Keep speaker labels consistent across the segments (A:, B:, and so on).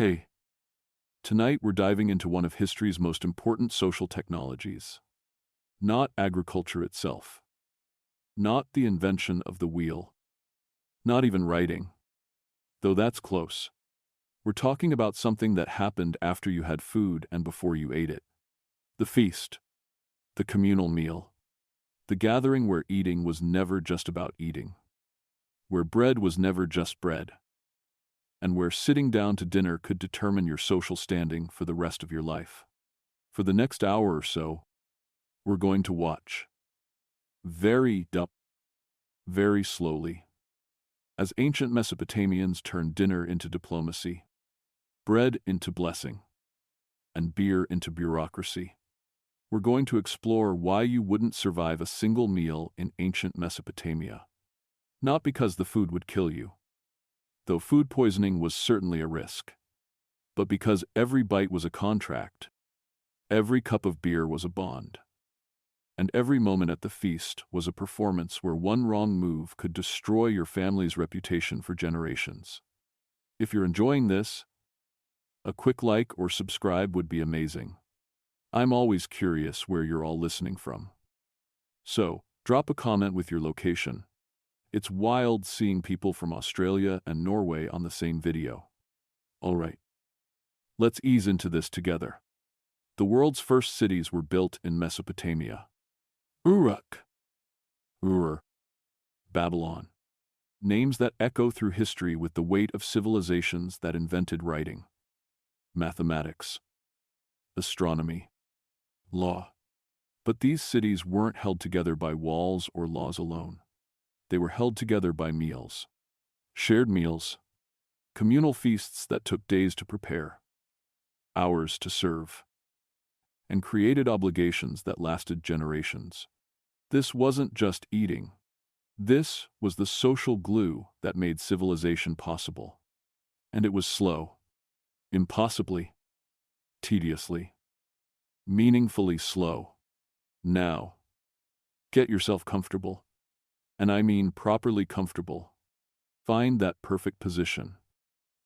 A: Hey, tonight we're diving into one of history's most important social technologies. Not agriculture itself, not the invention of the wheel, not even writing, though that's close. We're talking about something that happened after you had food and before you ate it. The feast, the communal meal, the gathering where eating was never just about eating, where bread was never just bread, and where sitting down to dinner could determine your social standing for the rest of your life. For the next hour or so, we're going to watch, very slowly, as ancient Mesopotamians turned dinner into diplomacy, bread into blessing, and beer into bureaucracy. We're going to explore why you wouldn't survive a single meal in ancient Mesopotamia. Not because the food would kill you, though food poisoning was certainly a risk, but because every bite was a contract, every cup of beer was a bond, and every moment at the feast was a performance where one wrong move could destroy your family's reputation for generations. If you're enjoying this, a quick like or subscribe would be amazing. I'm always curious where you're all listening from. So, drop a comment with your location. It's wild seeing people from Australia and Norway on the same video. Alright, let's ease into this together. The world's first cities were built in Mesopotamia. Uruk, Ur, Babylon. Names that echo through history with the weight of civilizations that invented writing, mathematics, astronomy, law. But these cities weren't held together by walls or laws alone. They were held together by meals. Shared meals, communal feasts that took days to prepare, hours to serve, and created obligations that lasted generations. This wasn't just eating. This was the social glue that made civilization possible. And it was slow, impossibly, tediously, meaningfully slow. Now, get yourself comfortable. And I mean properly comfortable. Find that perfect position.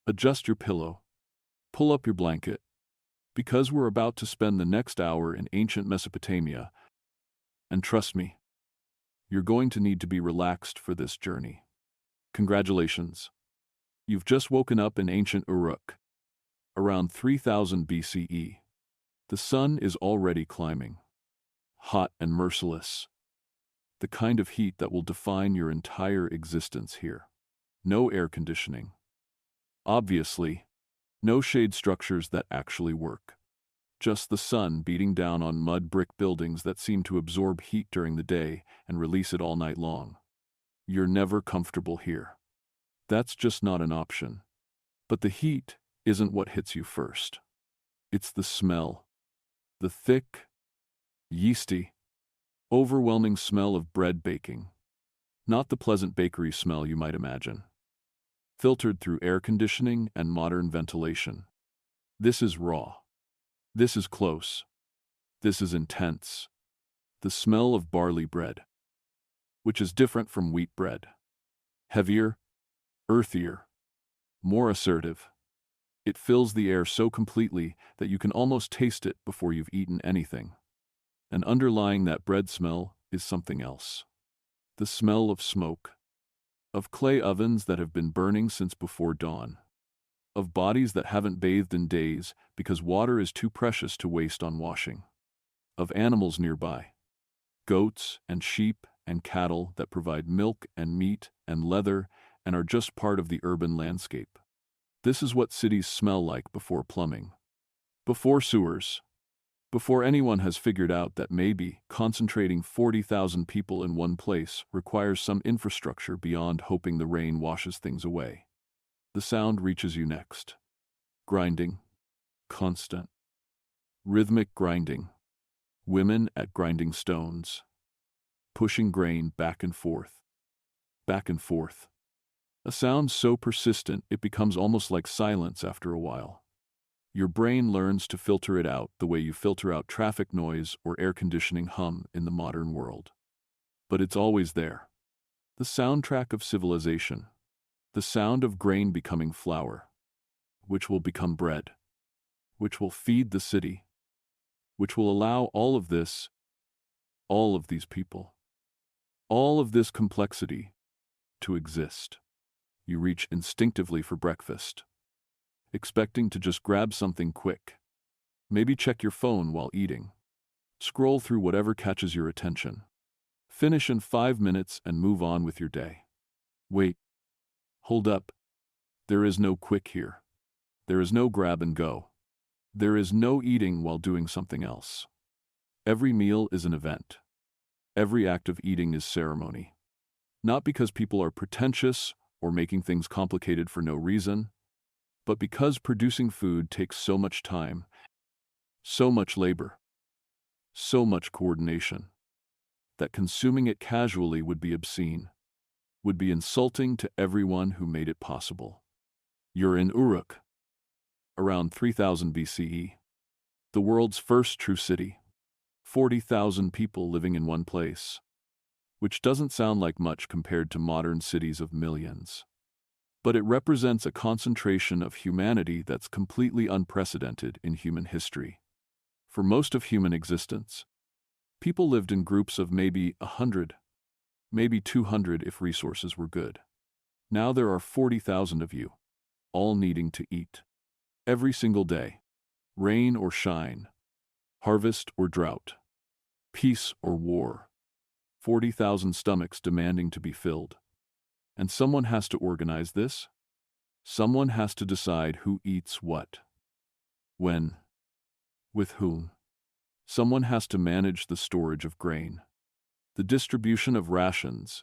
A: Adjust your pillow. Pull up your blanket. Because we're about to spend the next hour in ancient Mesopotamia. And trust me, you're going to need to be relaxed for this journey. Congratulations. You've just woken up in ancient Uruk, around 3000 BCE. The sun is already climbing, hot and merciless. The kind of heat that will define your entire existence here. No air conditioning. Obviously, no shade structures that actually work. Just the sun beating down on mud brick buildings that seem to absorb heat during the day and release it all night long. You're never comfortable here. That's just not an option. But the heat isn't what hits you first. It's the smell. The thick, yeasty, overwhelming smell of bread baking. Not the pleasant bakery smell you might imagine. Filtered through air conditioning and modern ventilation. This is raw. This is close. This is intense. The smell of barley bread, which is different from wheat bread. Heavier, earthier, more assertive. It fills the air so completely that you can almost taste it before you've eaten anything. And underlying that bread smell is something else. The smell of smoke. Of clay ovens that have been burning since before dawn. Of bodies that haven't bathed in days because water is too precious to waste on washing. Of animals nearby. Goats and sheep and cattle that provide milk and meat and leather and are just part of the urban landscape. This is what cities smell like before plumbing. Before sewers. Before anyone has figured out that maybe concentrating 40,000 people in one place requires some infrastructure beyond hoping the rain washes things away. The sound reaches you next. Grinding. Constant. Rhythmic grinding. Women at grinding stones. Pushing grain back and forth. Back and forth. A sound so persistent it becomes almost like silence after a while. Your brain learns to filter it out the way you filter out traffic noise or air conditioning hum in the modern world. But it's always there. The soundtrack of civilization. The sound of grain becoming flour. which will become bread, which will feed the city, which will allow all of this, all of these people, all of this complexity to exist. You reach instinctively for breakfast, expecting to just grab something quick. Maybe check your phone while eating. Scroll through whatever catches your attention. Finish in 5 minutes and move on with your day. Wait. Hold up. There is no quick here. There is no grab and go. There is no eating while doing something else. Every meal is an event. Every act of eating is ceremony. Not because people are pretentious or making things complicated for no reason, but because producing food takes so much time, so much labor, so much coordination, that consuming it casually would be obscene, would be insulting to everyone who made it possible. You're in Uruk, around 3000 BCE, the world's first true city, 40,000 people living in one place, which doesn't sound like much compared to modern cities of millions. But it represents a concentration of humanity that's completely unprecedented in human history. For most of human existence, people lived in groups of maybe 100, maybe 200 if resources were good. Now there are 40,000 of you, all needing to eat. Every single day, rain or shine, harvest or drought, peace or war, 40,000 stomachs demanding to be filled. And someone has to organize this. Someone has to decide who eats what, when, with whom. Someone has to manage the storage of grain, the distribution of rations,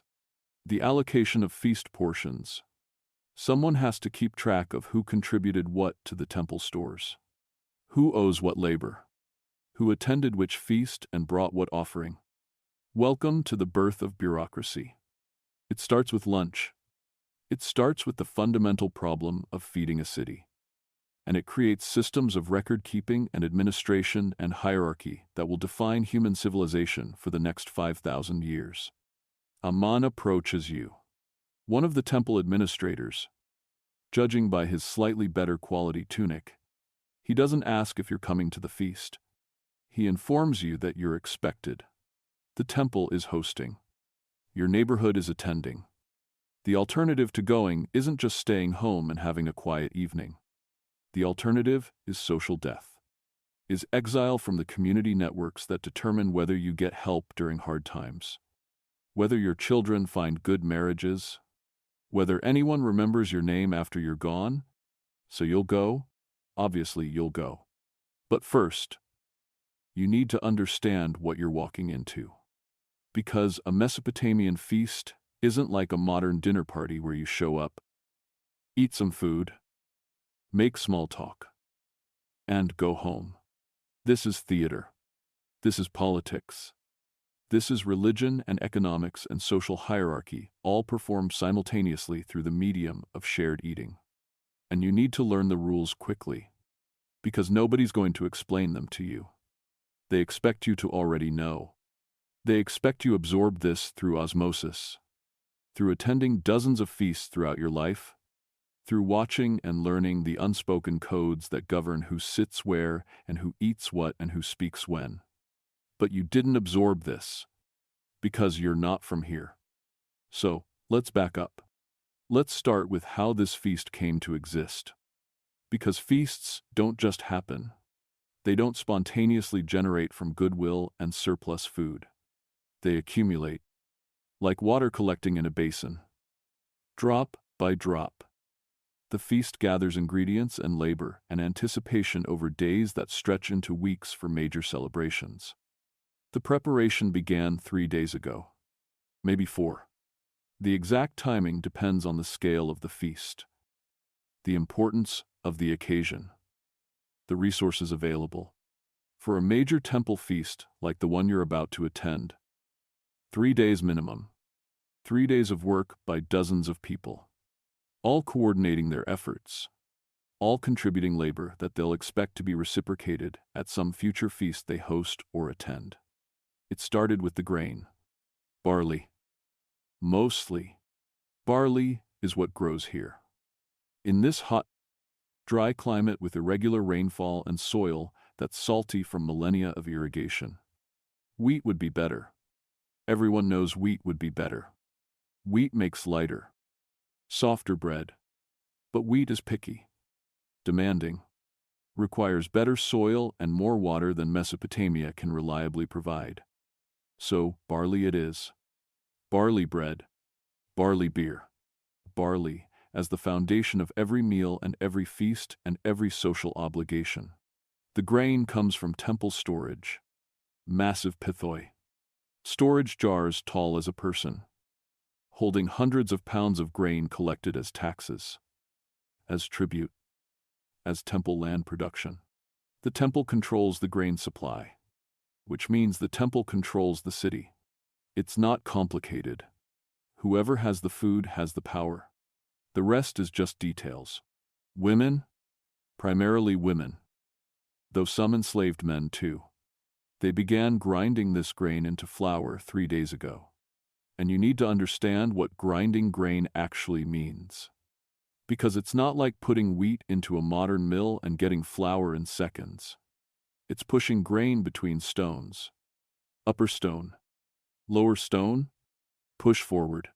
A: the allocation of feast portions. Someone has to keep track of who contributed what to the temple stores, who owes what labor, who attended which feast and brought what offering. Welcome to the birth of bureaucracy. It starts with lunch. It starts with the fundamental problem of feeding a city. And it creates systems of record-keeping and administration and hierarchy that will define human civilization for the next 5,000 years. Aman approaches you, one of the temple administrators. Judging by his slightly better quality tunic, he doesn't ask if you're coming to the feast. He informs you that you're expected. The temple is hosting. Your neighborhood is attending. The alternative to going isn't just staying home and having a quiet evening. The alternative is social death, is exile from the community networks that determine whether you get help during hard times, whether your children find good marriages, whether anyone remembers your name after you're gone. So you'll go? Obviously you'll go. But first, you need to understand what you're walking into. Because a Mesopotamian feast isn't like a modern dinner party where you show up, eat some food, make small talk, and go home. This is theater. This is politics. This is religion and economics and social hierarchy, all performed simultaneously through the medium of shared eating. And you need to learn the rules quickly, because nobody's going to explain them to you. They expect you to already know. They expect you absorb this through osmosis, through attending dozens of feasts throughout your life, through watching and learning the unspoken codes that govern who sits where and who eats what and who speaks when. But you didn't absorb this, because you're not from here. So, let's back up. Let's start with how this feast came to exist. Because feasts don't just happen. They don't spontaneously generate from goodwill and surplus food. They accumulate, like water collecting in a basin. Drop by drop. The feast gathers ingredients and labor and anticipation over days that stretch into weeks for major celebrations. The preparation began 3 days ago, maybe 4. The exact timing depends on the scale of the feast, the importance of the occasion, the resources available. For a major temple feast like the one you're about to attend, 3 days minimum, 3 days of work by dozens of people, all coordinating their efforts, all contributing labor that they'll expect to be reciprocated at some future feast they host or attend. It started with the grain. Barley. Mostly. Barley is what grows here. In this hot Dry climate with irregular rainfall and soil that's salty from millennia of irrigation. Wheat would be better. Everyone knows wheat would be better. Wheat makes lighter, softer bread. But wheat is picky, demanding, requires better soil and more water than Mesopotamia can reliably provide. So, barley it is. Barley bread, barley beer. Barley as the foundation of every meal and every feast and every social obligation. The grain comes from temple storage. Massive pithoi. Storage jars tall as a person, holding hundreds of pounds of grain collected as taxes, as tribute, as temple land production. The temple controls the grain supply, which means the temple controls the city. It's not complicated. Whoever has the food has the power. The rest is just details. Women, primarily women, though some enslaved men too. They began grinding this grain into flour 3 days ago. And you need to understand what grinding grain actually means. Because it's not like putting wheat into a modern mill and getting flour in seconds. It's pushing grain between stones. Upper stone, lower stone, push forward.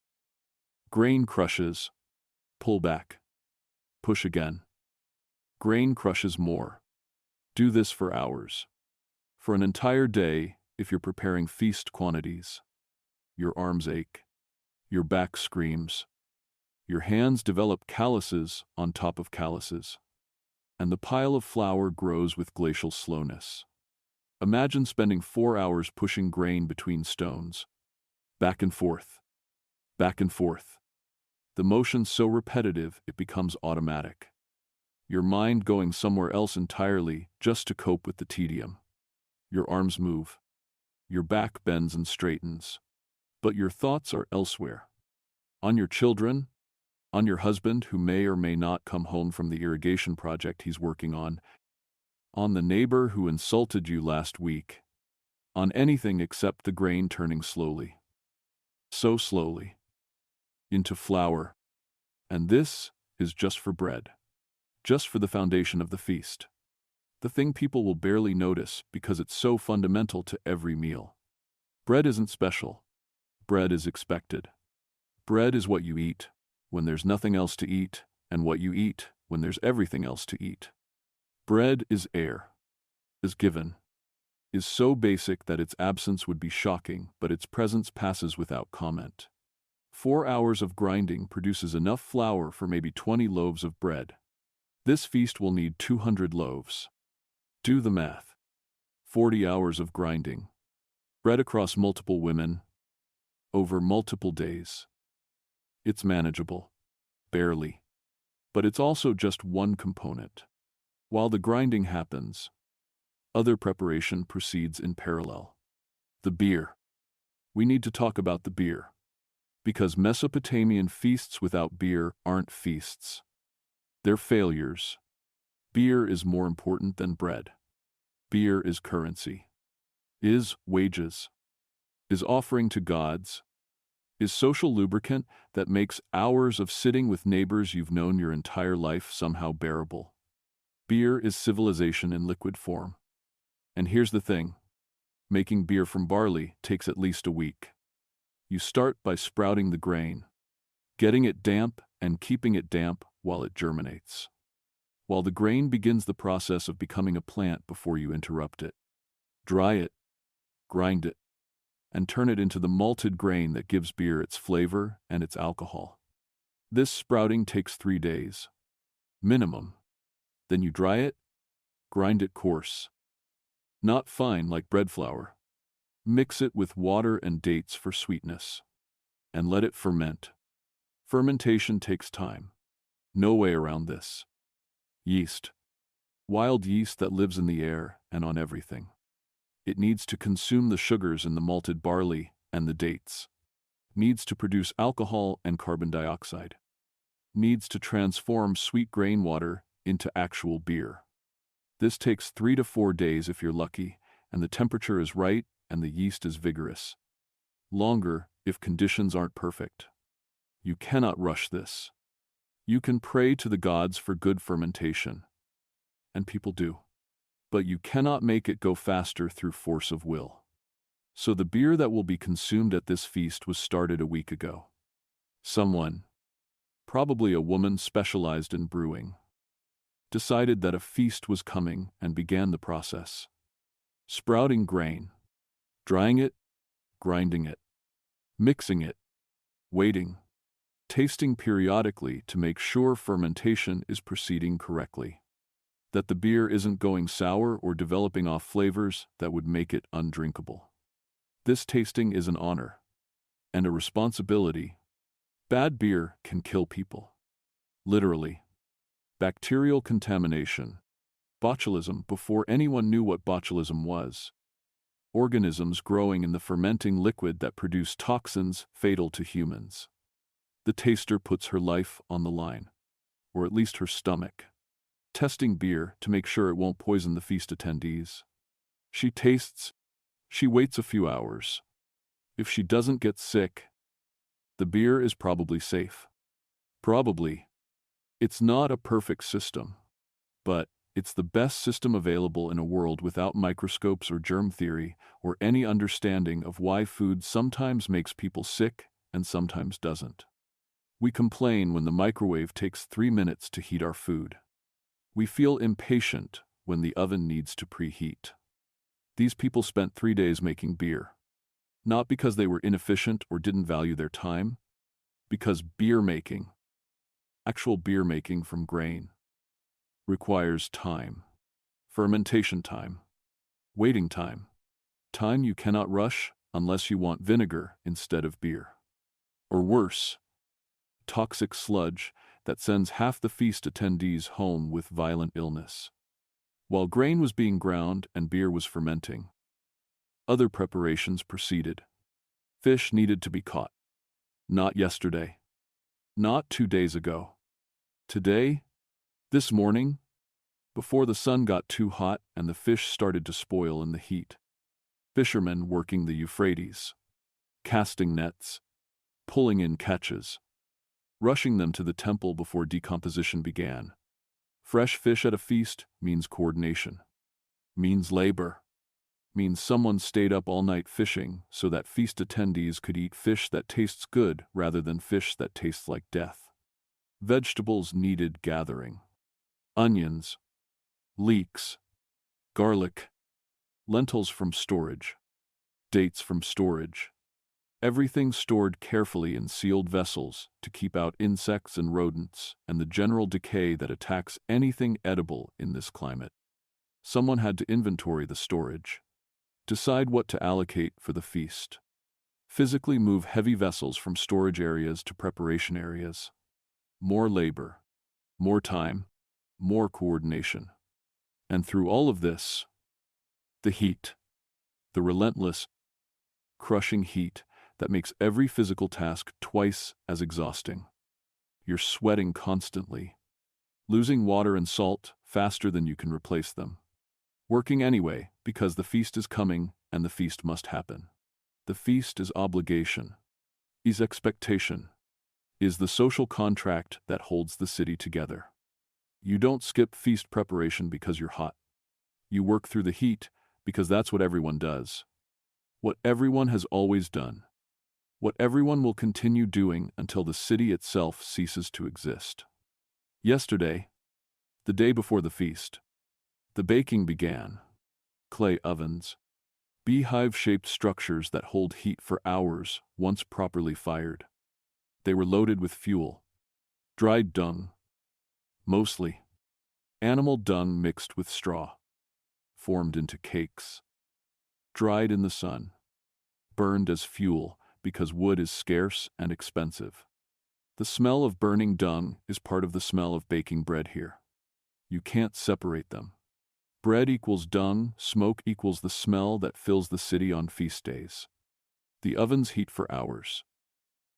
A: Grain crushes, pull back, push again. Grain crushes more. Do this for hours. For an entire day, if you're preparing feast quantities. Your arms ache. Your back screams. Your hands develop calluses on top of calluses. And the pile of flour grows with glacial slowness. Imagine spending 4 hours pushing grain between stones. Back and forth. Back and forth. The motion so repetitive it becomes automatic. Your mind going somewhere else entirely just to cope with the tedium. Your arms move. Your back bends and straightens. But your thoughts are elsewhere. On your children, on your husband who may or may not come home from the irrigation project he's working on the neighbor who insulted you last week, on anything except the grain turning slowly. So slowly. Into flour. And this is just for bread. Just for the foundation of the feast. The thing people will barely notice because it's so fundamental to every meal. Bread isn't special. Bread is expected. Bread is what you eat when there's nothing else to eat, and what you eat when there's everything else to eat. Bread is air. Is given. Is so basic that its absence would be shocking, but its presence passes without comment. 4 hours of grinding produces enough flour for maybe 20 loaves of bread. This feast will need 200 loaves. Do the math. 40 hours of grinding. Bread across multiple women. Over multiple days. It's manageable. Barely. But it's also just one component. While the grinding happens, other preparation proceeds in parallel. The beer. We need to talk about the beer. Because Mesopotamian feasts without beer aren't feasts. They're failures. Beer is more important than bread. Beer is currency. Is wages. Is offering to gods. Is social lubricant that makes hours of sitting with neighbors you've known your entire life somehow bearable. Beer is civilization in liquid form. And here's the thing. Making beer from barley takes at least a week. You start by sprouting the grain, getting it damp and keeping it damp while it germinates. While the grain begins the process of becoming a plant before you interrupt it. Dry it, grind it, and turn it into the malted grain that gives beer its flavor and its alcohol. This sprouting takes 3 days. Minimum. Then you dry it, grind it coarse. Not fine like bread flour. Mix it with water and dates for sweetness. And let it ferment. Fermentation takes time. No way around this. Yeast. Wild yeast that lives in the air and on everything. It needs to consume the sugars in the malted barley and the dates. Needs to produce alcohol and carbon dioxide. Needs to transform sweet grain water into actual beer. This takes 3 to 4 days if you're lucky, and the temperature is right and the yeast is vigorous. Longer if conditions aren't perfect. You cannot rush this. You can pray to the gods for good fermentation, and people do. But you cannot make it go faster through force of will. So the beer that will be consumed at this feast was started a week ago. Someone, probably a woman specialized in brewing, decided that a feast was coming and began the process. Sprouting grain, drying it, grinding it, mixing it, waiting, tasting periodically to make sure fermentation is proceeding correctly, that the beer isn't going sour or developing off flavors that would make it undrinkable. This tasting is an honor and a responsibility. Bad beer can kill people. Literally. Bacterial contamination. Botulism before anyone knew what botulism was. Organisms growing in the fermenting liquid that produce toxins fatal to humans. The taster puts her life on the line, or at least her stomach, testing beer to make sure it won't poison the feast attendees. She tastes, she waits a few hours. If she doesn't get sick, the beer is probably safe. Probably. It's not a perfect system, but it's the best system available in a world without microscopes or germ theory or any understanding of why food sometimes makes people sick and sometimes doesn't. We complain when the microwave takes 3 minutes to heat our food. We feel impatient when the oven needs to preheat. These people spent 3 days making beer. Not because they were inefficient or didn't value their time, because beer making, actual beer making from grain, requires time. Fermentation time. Waiting time. Time you cannot rush unless you want vinegar instead of beer. Or worse, toxic sludge that sends half the feast attendees home with violent illness. While grain was being ground and beer was fermenting, other preparations proceeded. Fish needed to be caught. Not yesterday. Not 2 days ago. Today, this morning, before the sun got too hot and the fish started to spoil in the heat. Fishermen working the Euphrates, casting nets, pulling in catches, rushing them to the temple before decomposition began. Fresh fish at a feast means coordination, means labor, means someone stayed up all night fishing so that feast attendees could eat fish that tastes good rather than fish that tastes like death. Vegetables needed gathering. Onions, leeks, garlic, lentils from storage, dates from storage. Everything stored carefully in sealed vessels to keep out insects and rodents and the general decay that attacks anything edible in this climate. Someone had to inventory the storage, decide what to allocate for the feast, physically move heavy vessels from storage areas to preparation areas. More labor, more time, more coordination. And through all of this, the heat, the relentless, crushing heat that makes every physical task twice as exhausting. You're sweating constantly, losing water and salt faster than you can replace them. Working anyway because the feast is coming and the feast must happen. The feast is obligation, is expectation, is the social contract that holds the city together. You don't skip feast preparation because you're hot. You work through the heat because that's what everyone does. What everyone has always done. What everyone will continue doing until the city itself ceases to exist. Yesterday, the day before the feast, the baking began. Clay ovens, beehive-shaped structures that hold heat for hours once properly fired. They were loaded with fuel, dried dung, mostly animal dung mixed with straw, formed into cakes, dried in the sun, burned as fuel because wood is scarce and expensive. The smell of burning dung is part of the smell of baking bread here. You can't separate them. Bread equals dung, smoke equals the smell that fills the city on feast days. The ovens heat for hours.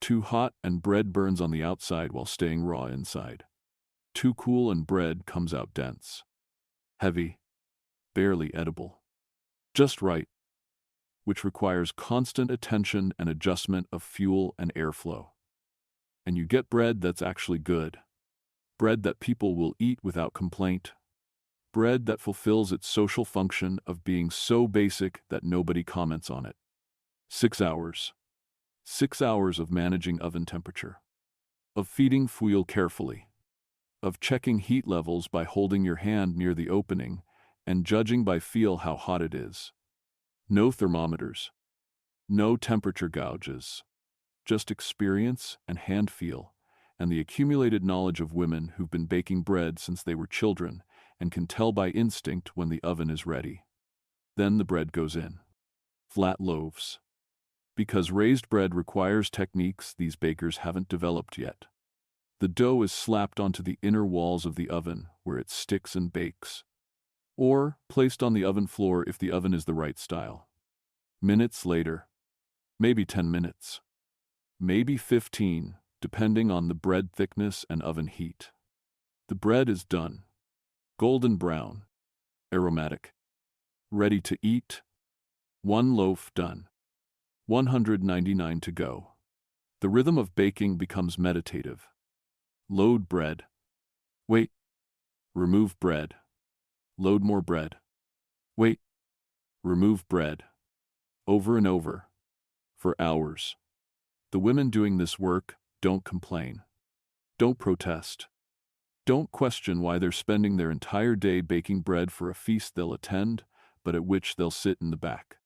A: Too hot and bread burns on the outside while staying raw inside. Too cool and bread comes out dense, heavy, barely edible. Just right, which requires constant attention and adjustment of fuel and airflow. And you get bread that's actually good, bread that people will eat without complaint, bread that fulfills its social function of being so basic that nobody comments on it. 6 hours. 6 hours of managing oven temperature, of feeding fuel carefully, of checking heat levels by holding your hand near the opening and judging by feel how hot it is. No thermometers, no temperature gauges, just experience and hand feel, and the accumulated knowledge of women who've been baking bread since they were children and can tell by instinct when the oven is ready. Then the bread goes in. Flat loaves. Because raised bread requires techniques these bakers haven't developed yet. The dough is slapped onto the inner walls of the oven where it sticks and bakes, or placed on the oven floor if the oven is the right style. Minutes later, maybe 10 minutes, maybe 15, depending on the bread thickness and oven heat. The bread is done. Golden brown, aromatic, ready to eat. 1 loaf done. 199 to go. The rhythm of baking becomes meditative. Load bread. Wait. Remove bread. Load more bread. Wait. Remove bread. Over and over. For hours. The women doing this work don't complain. Don't protest. Don't question why they're spending their entire day baking bread for a feast they'll attend, but at which they'll sit in the back.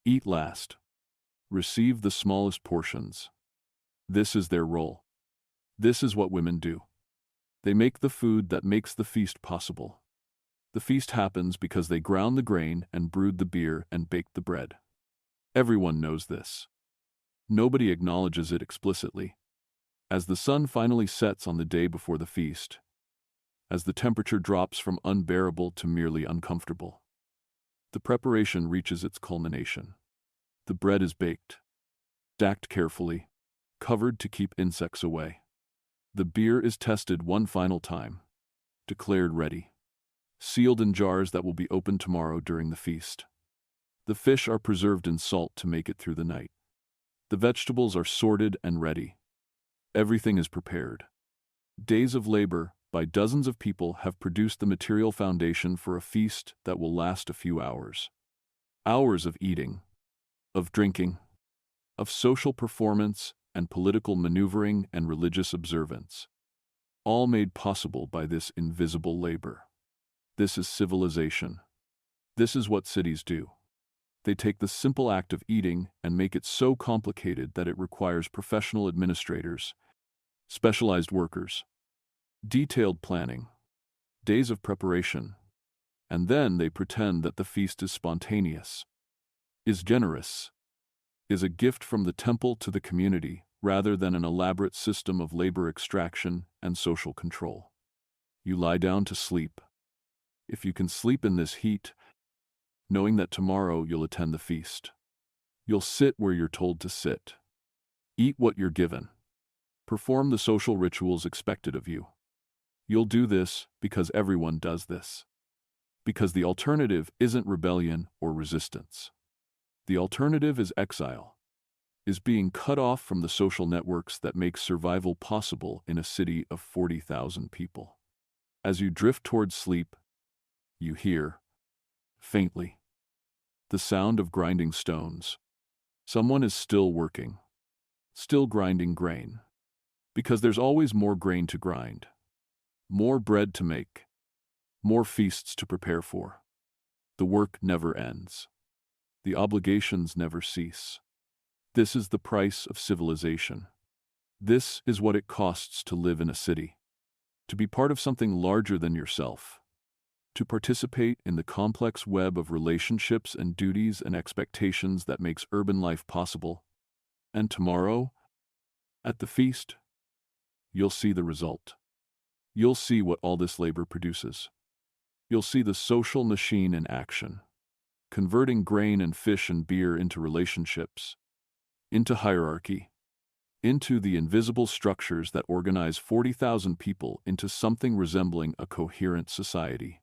A: Eat last. Receive the smallest portions. This is their role. This is what women do. They make the food that makes the feast possible. The feast happens because they ground the grain and brewed the beer and baked the bread. Everyone knows this. Nobody acknowledges it explicitly. As the sun finally sets on the day before the feast, as the temperature drops from unbearable to merely uncomfortable, the preparation reaches its culmination. The bread is baked, stacked carefully, covered to keep insects away. The beer is tested one final time, declared ready, sealed in jars that will be opened tomorrow during the feast. The fish are preserved in salt to make it through the night. The vegetables are sorted and ready. Everything is prepared. Days of labor by dozens of people have produced the material foundation for a feast that will last a few hours. Hours of eating, of drinking, of social performance and political maneuvering and religious observance, all made possible by this invisible labor. This is civilization. This is what cities do. They take the simple act of eating and make it so complicated that it requires professional administrators, specialized workers, detailed planning, days of preparation, and then they pretend that the feast is spontaneous, is generous, is a gift from the temple to the community rather than an elaborate system of labor extraction and social control. You lie down to sleep. If you can sleep in this heat, knowing that tomorrow you'll attend the feast. You'll sit where you're told to sit. Eat what you're given. Perform the social rituals expected of you. You'll do this because everyone does this. Because the alternative isn't rebellion or resistance. The alternative is exile, is being cut off from the social networks that make survival possible in a city of 40,000 people. As you drift towards sleep, you hear, faintly, the sound of grinding stones. Someone is still working, still grinding grain. Because there's always more grain to grind, more bread to make, more feasts to prepare for. The work never ends. The obligations never cease. This is the price of civilization. This is what it costs to live in a city, to be part of something larger than yourself, to participate in the complex web of relationships and duties and expectations that makes urban life possible. And tomorrow, at the feast, you'll see the result. You'll see what all this labor produces. You'll see the social machine in action, converting grain and fish and beer into relationships, into hierarchy, into the invisible structures that organize 40,000 people into something resembling a coherent society.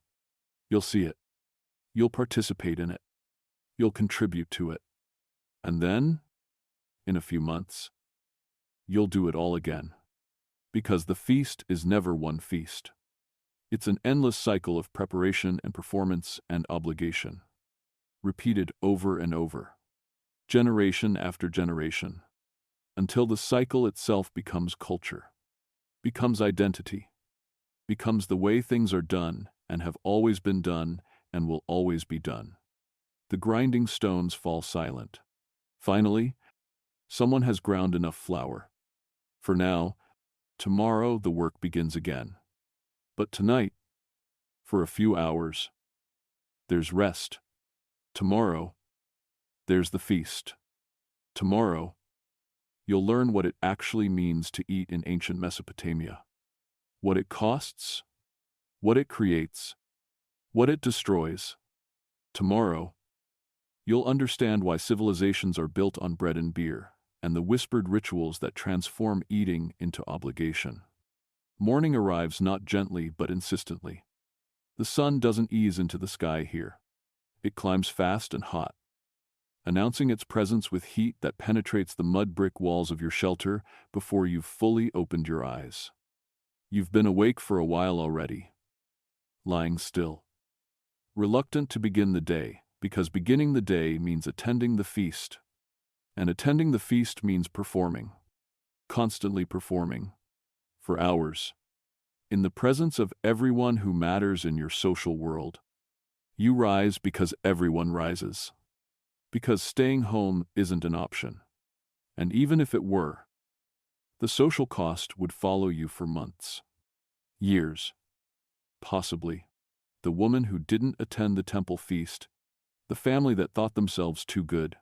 A: You'll see it. You'll participate in it. You'll contribute to it. And then, in a few months, you'll do it all again. Because the feast is never one feast. It's an endless cycle of preparation and performance and obligation, repeated over and over, generation after generation, until the cycle itself becomes culture, becomes identity, becomes the way things are done and have always been done and will always be done. The grinding stones fall silent. Finally, someone has ground enough flour. For now, tomorrow the work begins again. But tonight, for a few hours, there's rest. Tomorrow, there's the feast. Tomorrow, you'll learn what it actually means to eat in ancient Mesopotamia. What it costs, what it creates, what it destroys. Tomorrow, you'll understand why civilizations are built on bread and beer, and the whispered rituals that transform eating into obligation. Morning arrives not gently but insistently. The sun doesn't ease into the sky here. It climbs fast and hot, announcing its presence with heat that penetrates the mud brick walls of your shelter before you've fully opened your eyes. You've been awake for a while already, lying still, reluctant to begin the day, because beginning the day means attending the feast, and attending the feast means performing, constantly performing, for hours, in the presence of everyone who matters in your social world. You rise because everyone rises, because staying home isn't an option, and even if it were, the social cost would follow you for months, years, possibly. The woman who didn't attend the temple feast, the family that thought themselves too good,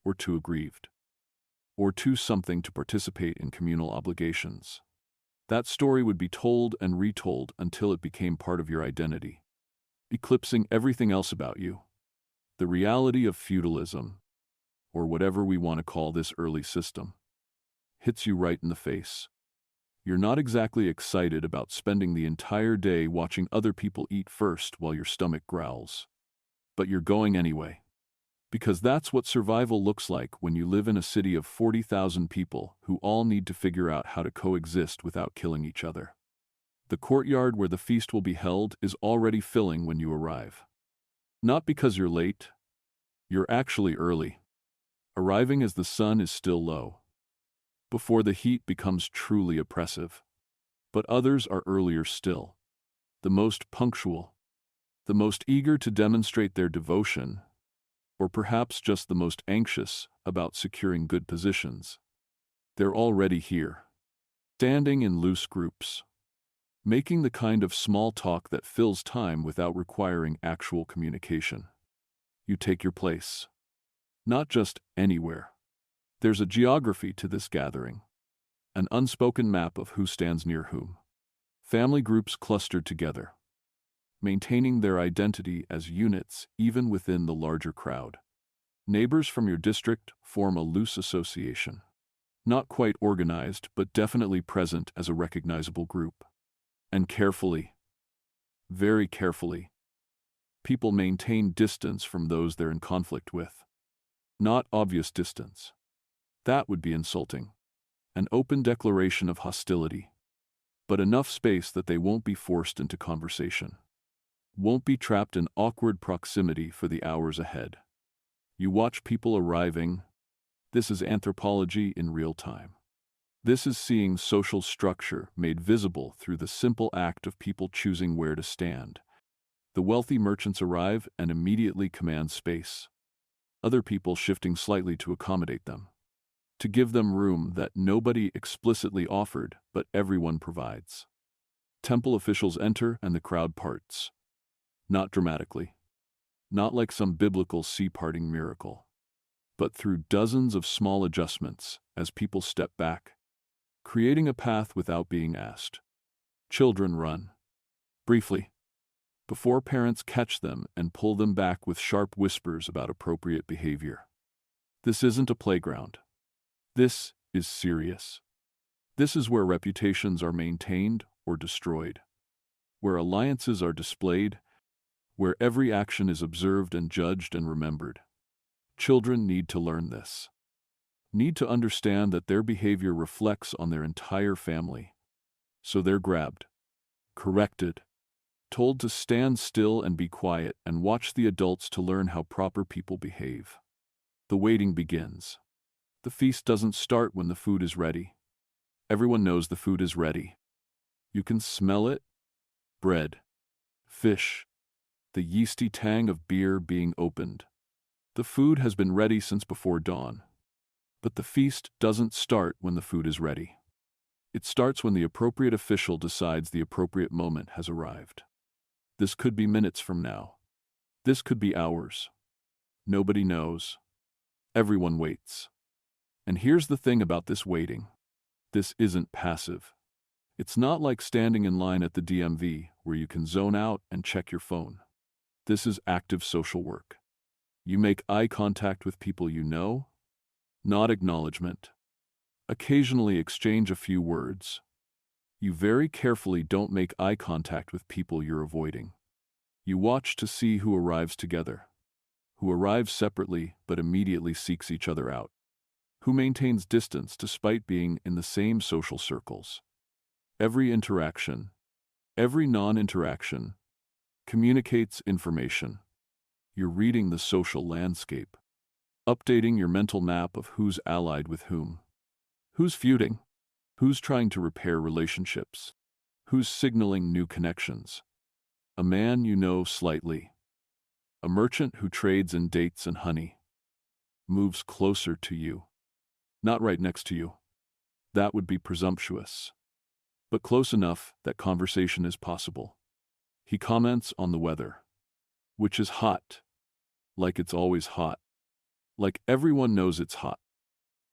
A: or too aggrieved, or too something to participate in communal obligations. That story would be told and retold until it became part of your identity, eclipsing everything else about you. The reality of feudalism, or whatever we want to call this early system, hits you right in the face. You're not exactly excited about spending the entire day watching other people eat first while your stomach growls. But you're going anyway. Because that's what survival looks like when you live in a city of 40,000 people who all need to figure out how to coexist without killing each other. The courtyard where the feast will be held is already filling when you arrive. Not because you're late. You're actually early, arriving as the sun is still low, before the heat becomes truly oppressive. But others are earlier still, the most punctual, the most eager to demonstrate their devotion, or perhaps just the most anxious about securing good positions. They're already here, standing in loose groups, making the kind of small talk that fills time without requiring actual communication. You take your place. Not just anywhere. There's a geography to this gathering, an unspoken map of who stands near whom. Family groups clustered together, maintaining their identity as units even within the larger crowd. Neighbors from your district form a loose association, not quite organized but definitely present as a recognizable group. And carefully, very carefully, people maintain distance from those they're in conflict with. Not obvious distance. That would be insulting. An open declaration of hostility. But enough space that they won't be forced into conversation. Won't be trapped in awkward proximity for the hours ahead. You watch people arriving. This is anthropology in real time. This is seeing social structure made visible through the simple act of people choosing where to stand. The wealthy merchants arrive and immediately command space. Other people shifting slightly to accommodate them, to give them room that nobody explicitly offered, but everyone provides. Temple officials enter and the crowd parts. Not dramatically. Not like some biblical sea-parting miracle. But through dozens of small adjustments as people step back, creating a path without being asked. Children run. Briefly. Before parents catch them and pull them back with sharp whispers about appropriate behavior. This isn't a playground. This is serious. This is where reputations are maintained or destroyed, where alliances are displayed, where every action is observed and judged and remembered. Children need to learn this. Need to understand that their behavior reflects on their entire family, So they're grabbed, corrected, told to stand still and be quiet and watch the adults to learn how proper people behave. The waiting begins. The feast doesn't start when the food is ready. Everyone knows the food is ready. You can smell it: bread, fish, the yeasty tang of beer being opened. The food has been ready since before dawn. But the feast doesn't start when the food is ready. It starts when the appropriate official decides the appropriate moment has arrived. This could be minutes from now. This could be hours. Nobody knows. Everyone waits. And here's the thing about this waiting. This isn't passive. It's not like standing in line at the DMV where you can zone out and check your phone. This is active social work. You make eye contact with people you know, not acknowledgement. Occasionally exchange a few words. You very carefully don't make eye contact with people you're avoiding. You watch to see who arrives together, who arrives separately but immediately seeks each other out, who maintains distance despite being in the same social circles. Every interaction, every non-interaction, communicates information. You're reading the social landscape, updating your mental map of who's allied with whom, who's feuding, who's trying to repair relationships, who's signaling new connections. A man you know slightly, a merchant who trades in dates and honey, moves closer to you. Not right next to you. That would be presumptuous. But close enough that conversation is possible. He comments on the weather, which is hot, like it's always hot, like everyone knows it's hot.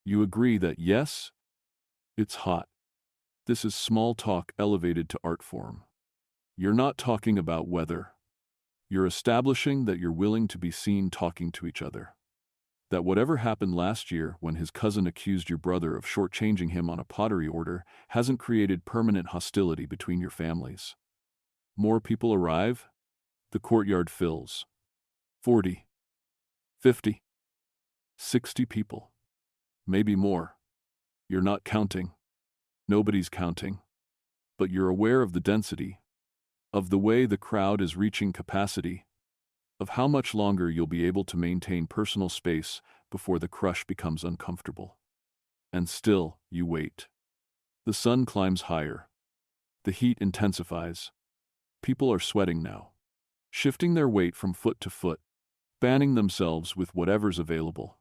A: You agree that yes, it's hot. This is small talk elevated to art form. You're not talking about weather. You're establishing that you're willing to be seen talking to each other. That whatever happened last year when his cousin accused your brother of shortchanging him on a pottery order hasn't created permanent hostility between your families. More people arrive. The courtyard fills. 40, 50, 60 people. Maybe more. You're not counting. Nobody's counting. But you're aware of the density, of the way the crowd is reaching capacity, of how much longer you'll be able to maintain personal space before the crush becomes uncomfortable. And still, you wait. The sun climbs higher. The heat intensifies. People are sweating now, shifting their weight from foot to foot, banning themselves with whatever's available.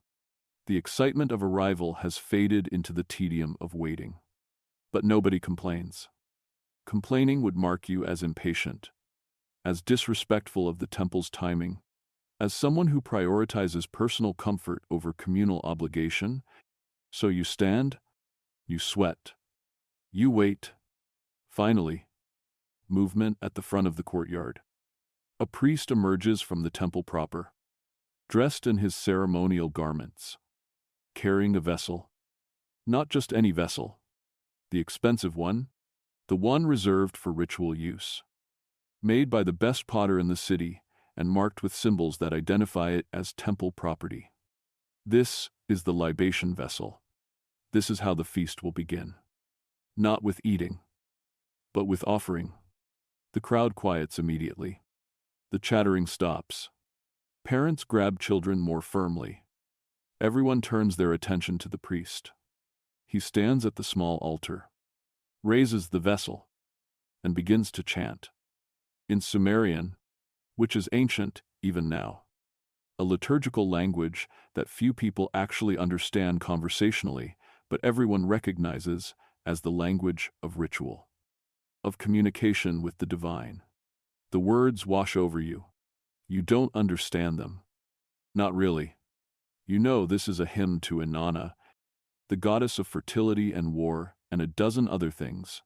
A: The excitement of arrival has faded into the tedium of waiting. But nobody complains. Complaining would mark you as impatient, as disrespectful of the temple's timing, as someone who prioritizes personal comfort over communal obligation. So you stand, you sweat, you wait. Finally, movement at the front of the courtyard. A priest emerges from the temple proper, dressed in his ceremonial garments, carrying a vessel. Not just any vessel, the expensive one, the one reserved for ritual use. Made by the best potter in the city and marked with symbols that identify it as temple property. This is the libation vessel. This is how the feast will begin. Not with eating, but with offering. The crowd quiets immediately. The chattering stops. Parents grab children more firmly. Everyone turns their attention to the priest. He stands at the small altar, raises the vessel, and begins to chant. In Sumerian, which is ancient even now, a liturgical language that few people actually understand conversationally, but everyone recognizes as the language of ritual, of communication with the divine. The words wash over you. You don't understand them. Not really. You know this is a hymn to Inanna, the goddess of fertility and war, and a dozen other things,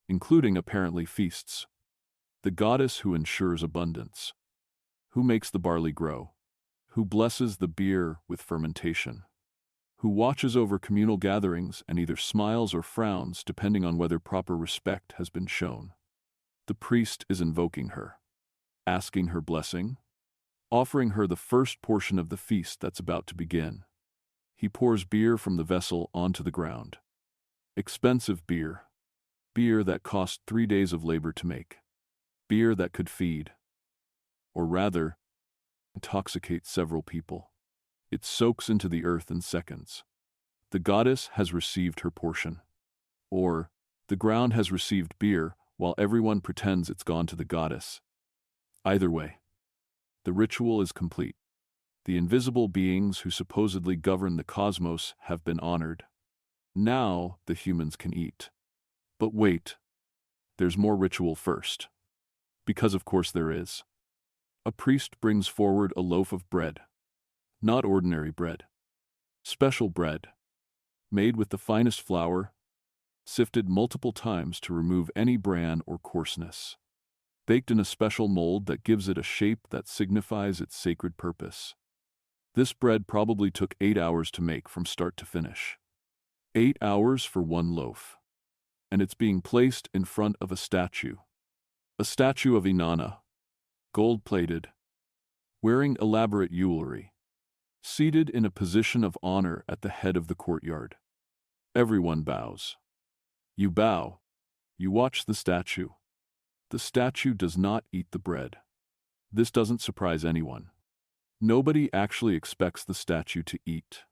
A: including apparently feasts. The goddess who ensures abundance, who makes the barley grow, who blesses the beer with fermentation, who watches over communal gatherings and either smiles or frowns depending on whether proper respect has been shown. The priest is invoking her, asking her blessing, offering her the first portion of the feast that's about to begin. He pours beer from the vessel onto the ground. Expensive beer. beer that cost 3 days of labor to make, beer that could feed, or rather, intoxicate several people. It soaks into the earth in seconds. The goddess has received her portion. Or, the ground has received beer, while everyone pretends it's gone to the goddess. Either way, the ritual is complete. The invisible beings who supposedly govern the cosmos have been honored. Now the humans can eat. But wait, there's more ritual first. Because of course there is. A priest brings forward a loaf of bread. Not ordinary bread. Special bread. Made with the finest flour, sifted multiple times to remove any bran or coarseness. Baked in a special mold that gives it a shape that signifies its sacred purpose. This bread probably took 8 hours to make from start to finish. 8 hours for one loaf. And it's being placed in front of a statue. A statue of Inanna, gold-plated, wearing elaborate jewelry, seated in a position of honor at the head of the courtyard. Everyone bows. You bow. You watch the statue. The statue does not eat the bread. This doesn't surprise anyone. Nobody actually expects the statue to eat.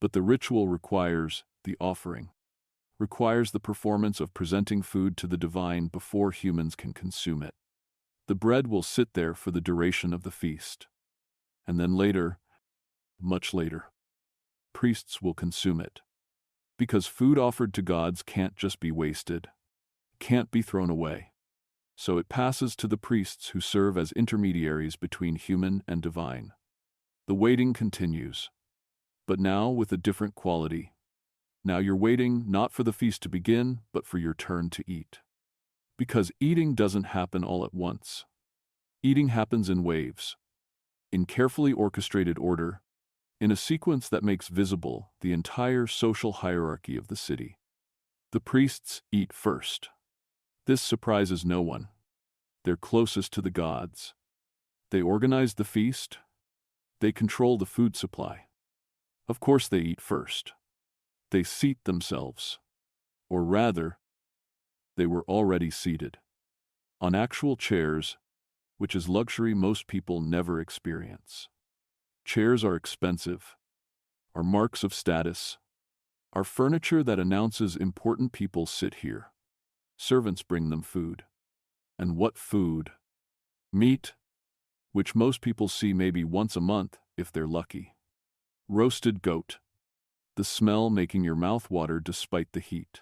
A: But the ritual requires the offering, requires the performance of presenting food to the divine before humans can consume it. The bread will sit there for the duration of the feast. And then later, much later, priests will consume it. Because food offered to gods can't just be wasted, can't be thrown away. So it passes to the priests who serve as intermediaries between human and divine. The waiting continues, but now with a different quality. Now you're waiting not for the feast to begin, but for your turn to eat. Because eating doesn't happen all at once. Eating happens in waves, in carefully orchestrated order, in a sequence that makes visible the entire social hierarchy of the city. The priests eat first. This surprises no one. They're closest to the gods. They organize the feast. They control the food supply. Of course they eat first. They seat themselves. Or rather, they were already seated. On actual chairs, which is luxury most people never experience. Chairs are expensive, are marks of status, are furniture that announces important people sit here. Servants bring them food. And what food? Meat, which most people see maybe once a month if they're lucky. Roasted goat, the smell making your mouth water despite the heat.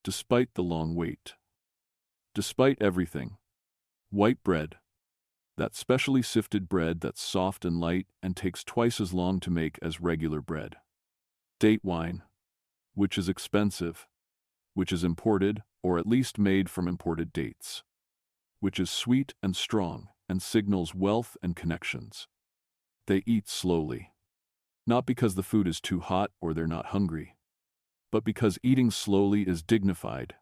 A: Despite the long wait. Despite everything. White bread, that specially sifted bread that's soft and light and takes twice as long to make as regular bread. Date wine, which is expensive, which is imported, or at least made from imported dates, which is sweet and strong and signals wealth and connections. They eat slowly, not because the food is too hot or they're not hungry, but because eating slowly is dignified.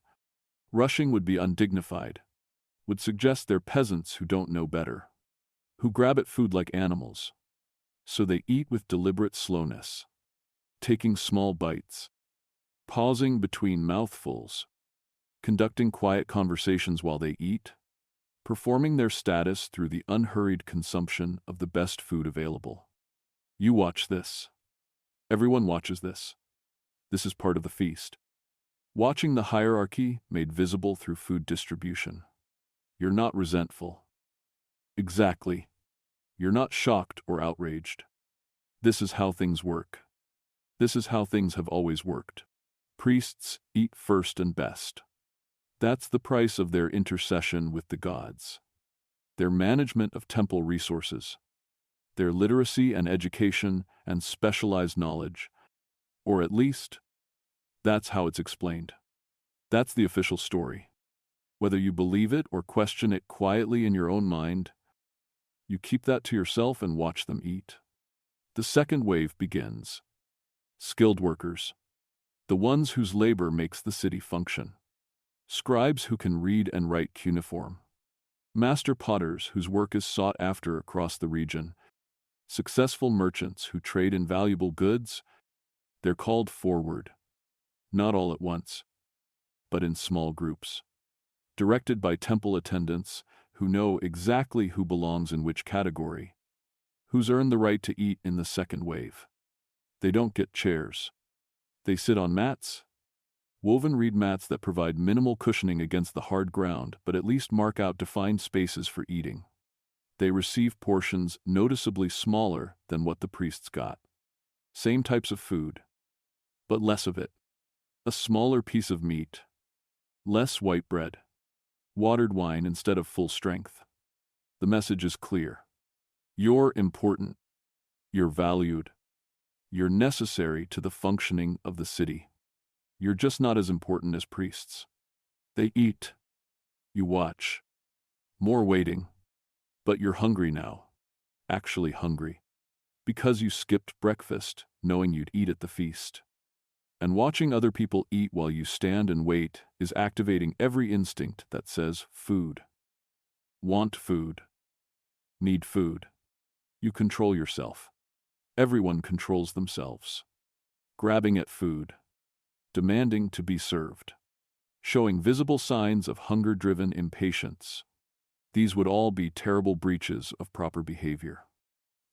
A: Rushing would be undignified, would suggest they're peasants who don't know better, who grab at food like animals. So they eat with deliberate slowness, taking small bites, pausing between mouthfuls, conducting quiet conversations while they eat, performing their status through the unhurried consumption of the best food available. You watch this. Everyone watches this. This is part of the feast. Watching the hierarchy made visible through food distribution. You're not resentful. Exactly. You're not shocked or outraged. This is how things work. This is how things have always worked. Priests eat first and best. That's the price of their intercession with the gods. Their management of temple resources. Their literacy and education and specialized knowledge. Or at least, that's how it's explained. That's the official story. Whether you believe it or question it quietly in your own mind, you keep that to yourself and watch them eat. The second wave begins. Skilled workers. The ones whose labor makes the city function. Scribes who can read and write cuneiform. Master potters whose work is sought after across the region. Successful merchants who trade in valuable goods. They're called forward. Not all at once. but in small groups, directed by temple attendants who know exactly who belongs in which category, who's earned the right to eat in the second wave. They don't get chairs. They sit on mats, woven reed mats that provide minimal cushioning against the hard ground but at least mark out defined spaces for eating. They receive portions noticeably smaller than what the priests got. Same types of food, but less of it. A smaller piece of meat, less white bread, watered wine instead of full strength. The message is clear. You're important. You're valued. You're necessary to the functioning of the city. You're just not as important as priests. They eat. You watch. More waiting. But you're hungry now. Actually hungry. Because you skipped breakfast, knowing you'd eat at the feast. And watching other people eat while you stand and wait is activating every instinct that says food. Want food. Need food. You control yourself. Everyone controls themselves. Grabbing at food. Demanding to be served. Showing visible signs of hunger-driven impatience. These would all be terrible breaches of proper behavior.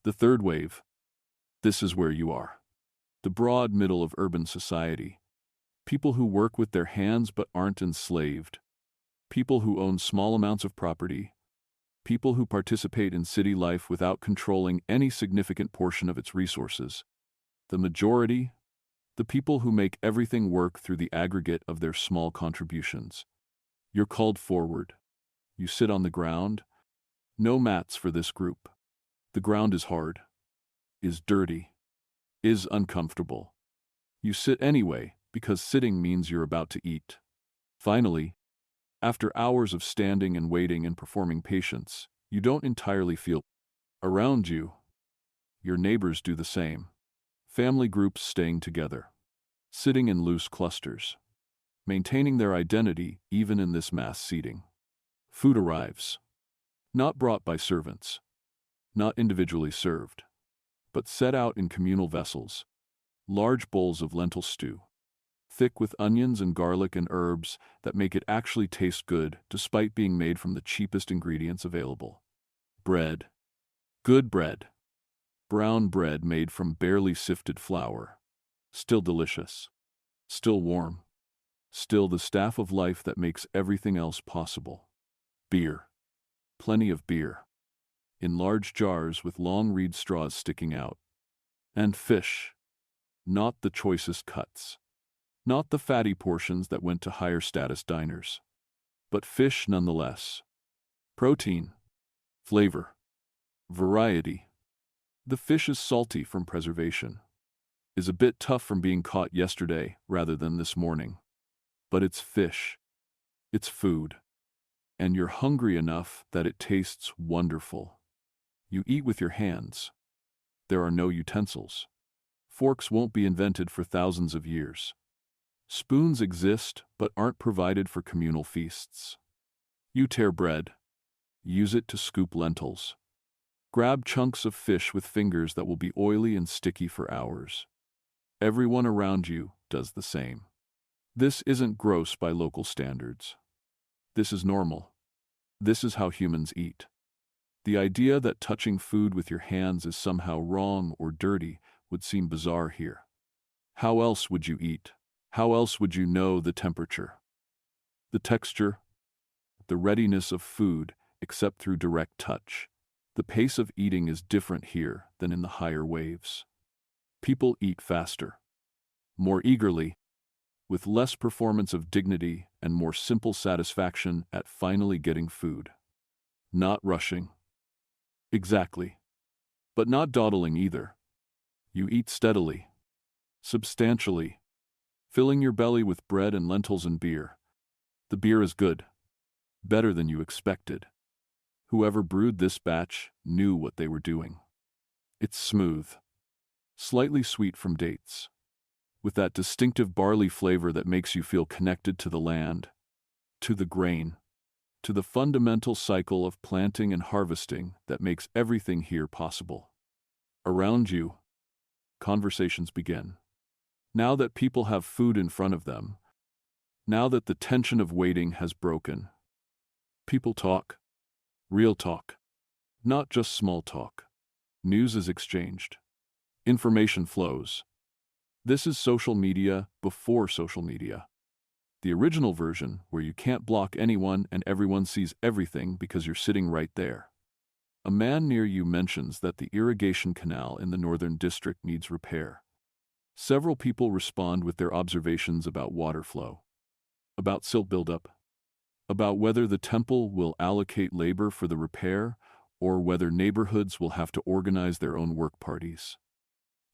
A: The third wave. This is where you are. The broad middle of urban society. People who work with their hands but aren't enslaved. People who own small amounts of property. People who participate in city life without controlling any significant portion of its resources. The majority, the people who make everything work through the aggregate of their small contributions. You're called forward. You sit on the ground. No mats for this group. The ground is hard, is dirty, is uncomfortable. You sit anyway, because sitting means you're about to eat. Finally, after hours of standing and waiting and performing patience, you don't entirely feel around you. Your neighbors do the same. Family groups staying together, sitting in loose clusters, maintaining their identity even in this mass seating. Food arrives, not brought by servants, not individually served, but set out in communal vessels, large bowls of lentil stew, thick with onions and garlic and herbs that make it actually taste good despite being made from the cheapest ingredients available. Bread. Good bread. Brown bread made from barely sifted flour. Still delicious. Still warm. Still the staff of life that makes everything else possible. Beer. Plenty of beer. In large jars with long reed straws sticking out. And fish. Not the choicest cuts. Not the fatty portions that went to higher status diners. But fish nonetheless. Protein. Flavor. Variety. The fish is salty from preservation. Is a bit tough from being caught yesterday rather than this morning. But it's fish. It's food. And you're hungry enough that it tastes wonderful. You eat with your hands. There are no utensils. Forks won't be invented for thousands of years. Spoons exist but aren't provided for communal feasts. You tear bread. Use it to scoop lentils. Grab chunks of fish with fingers that will be oily and sticky for hours. Everyone around you does the same. This isn't gross by local standards. This is normal. This is how humans eat. The idea that touching food with your hands is somehow wrong or dirty would seem bizarre here. How else would you eat? How else would you know the temperature, the texture, the readiness of food except through direct touch? The pace of eating is different here than in the higher waves. People eat faster, more eagerly, with less performance of dignity and more simple satisfaction at finally getting food. Not rushing. Exactly. But not dawdling either. You eat steadily, substantially, filling your belly with bread and lentils and beer. The beer is good, better than you expected. Whoever brewed this batch knew what they were doing. It's smooth, slightly sweet from dates, with that distinctive barley flavor that makes you feel connected to the land, to the grain, to the fundamental cycle of planting and harvesting that makes everything here possible. Around you, conversations begin. Now that people have food in front of them, Now that the tension of waiting has broken, people talk, real talk, not just small talk. News is exchanged. Information flows. This is social media before social media. The original version, where you can't block anyone and everyone sees everything because you're sitting right there. A man near you mentions that the irrigation canal in the northern district needs repair. Several people respond with their observations about water flow, about silt buildup, about whether the temple will allocate labor for the repair or whether neighborhoods will have to organize their own work parties.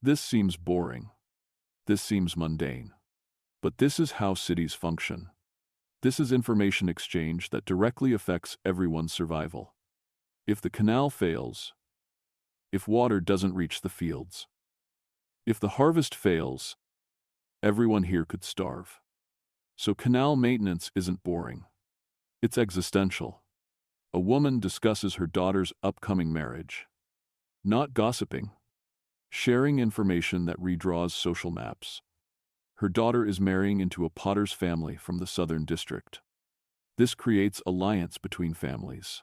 A: This seems boring. This seems mundane. But this is how cities function. This is information exchange that directly affects everyone's survival. If the canal fails, if water doesn't reach the fields, if the harvest fails, everyone here could starve. So canal maintenance isn't boring. It's existential. A woman discusses her daughter's upcoming marriage. Not gossiping. Sharing information that redraws social maps. Her daughter is marrying into a potter's family from the southern district. This creates alliance between families,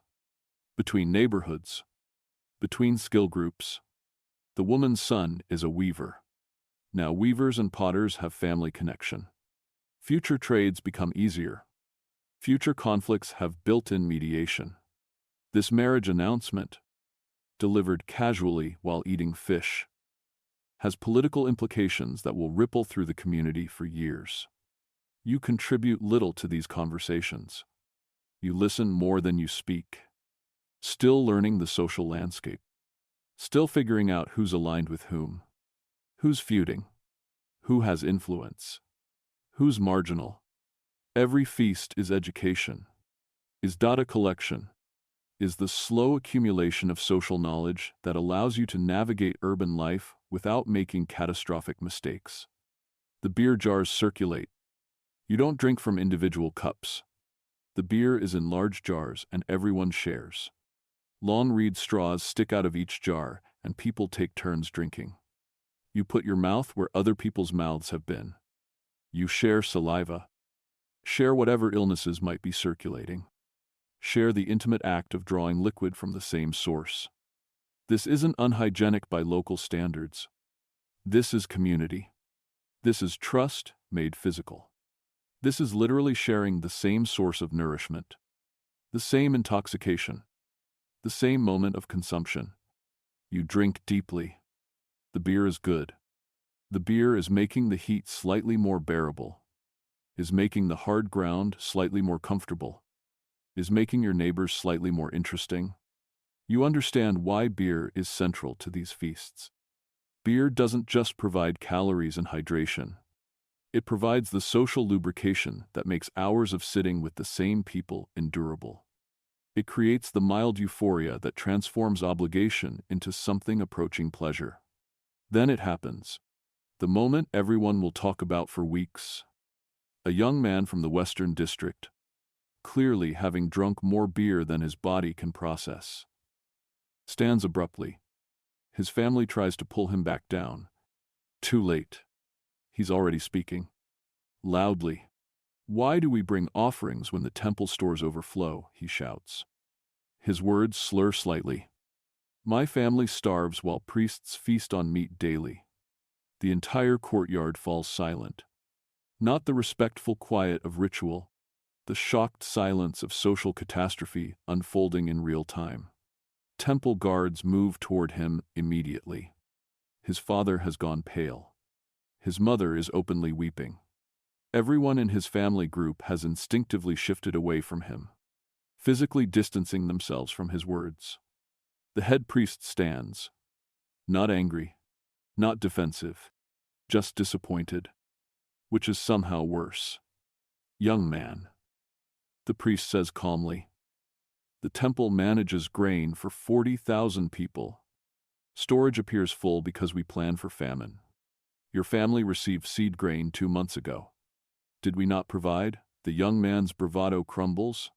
A: between neighborhoods, between skill groups. The woman's son is a weaver. Now weavers and potters have family connection. Future trades become easier. Future conflicts have built-in mediation. This marriage announcement, delivered casually while eating fish, has political implications that will ripple through the community for years. You contribute little to these conversations. You listen more than you speak. Still learning the social landscape. Still figuring out who's aligned with whom. Who's feuding. Who has influence. Who's marginal. Every feast is education. Is data collection. Is the slow accumulation of social knowledge that allows you to navigate urban life without making catastrophic mistakes. The beer jars circulate. You don't drink from individual cups. The beer is in large jars and everyone shares. Long reed straws stick out of each jar and people take turns drinking. You put your mouth where other people's mouths have been. You share saliva. Share whatever illnesses might be circulating. Share the intimate act of drawing liquid from the same source. This isn't unhygienic by local standards. This is community. This is trust made physical. This is literally sharing the same source of nourishment, the same intoxication, the same moment of consumption. You drink deeply. The beer is good. The beer is making the heat slightly more bearable, is making the hard ground slightly more comfortable, is making your neighbors slightly more interesting. You understand why beer is central to these feasts. Beer doesn't just provide calories and hydration. It provides the social lubrication that makes hours of sitting with the same people endurable. It creates the mild euphoria that transforms obligation into something approaching pleasure. Then it happens. The moment everyone will talk about for weeks. A young man from the Western District, clearly having drunk more beer than his body can process, stands abruptly. His family tries to pull him back down. Too late. He's already speaking. Loudly. Why do we bring offerings when the temple stores overflow? He shouts. His words slur slightly. My family starves while priests feast on meat daily. The entire courtyard falls silent. Not the respectful quiet of ritual, the shocked silence of social catastrophe unfolding in real time. Temple guards move toward him immediately. His father has gone pale. His mother is openly weeping. Everyone in his family group has instinctively shifted away from him, physically distancing themselves from his words. The head priest stands, not angry, not defensive, just disappointed, which is somehow worse. Young man, the priest says calmly. The temple manages grain for 40,000 people. Storage appears full because we plan for famine. Your family received seed grain 2 months ago. Did we not provide? The young man's bravado crumbles.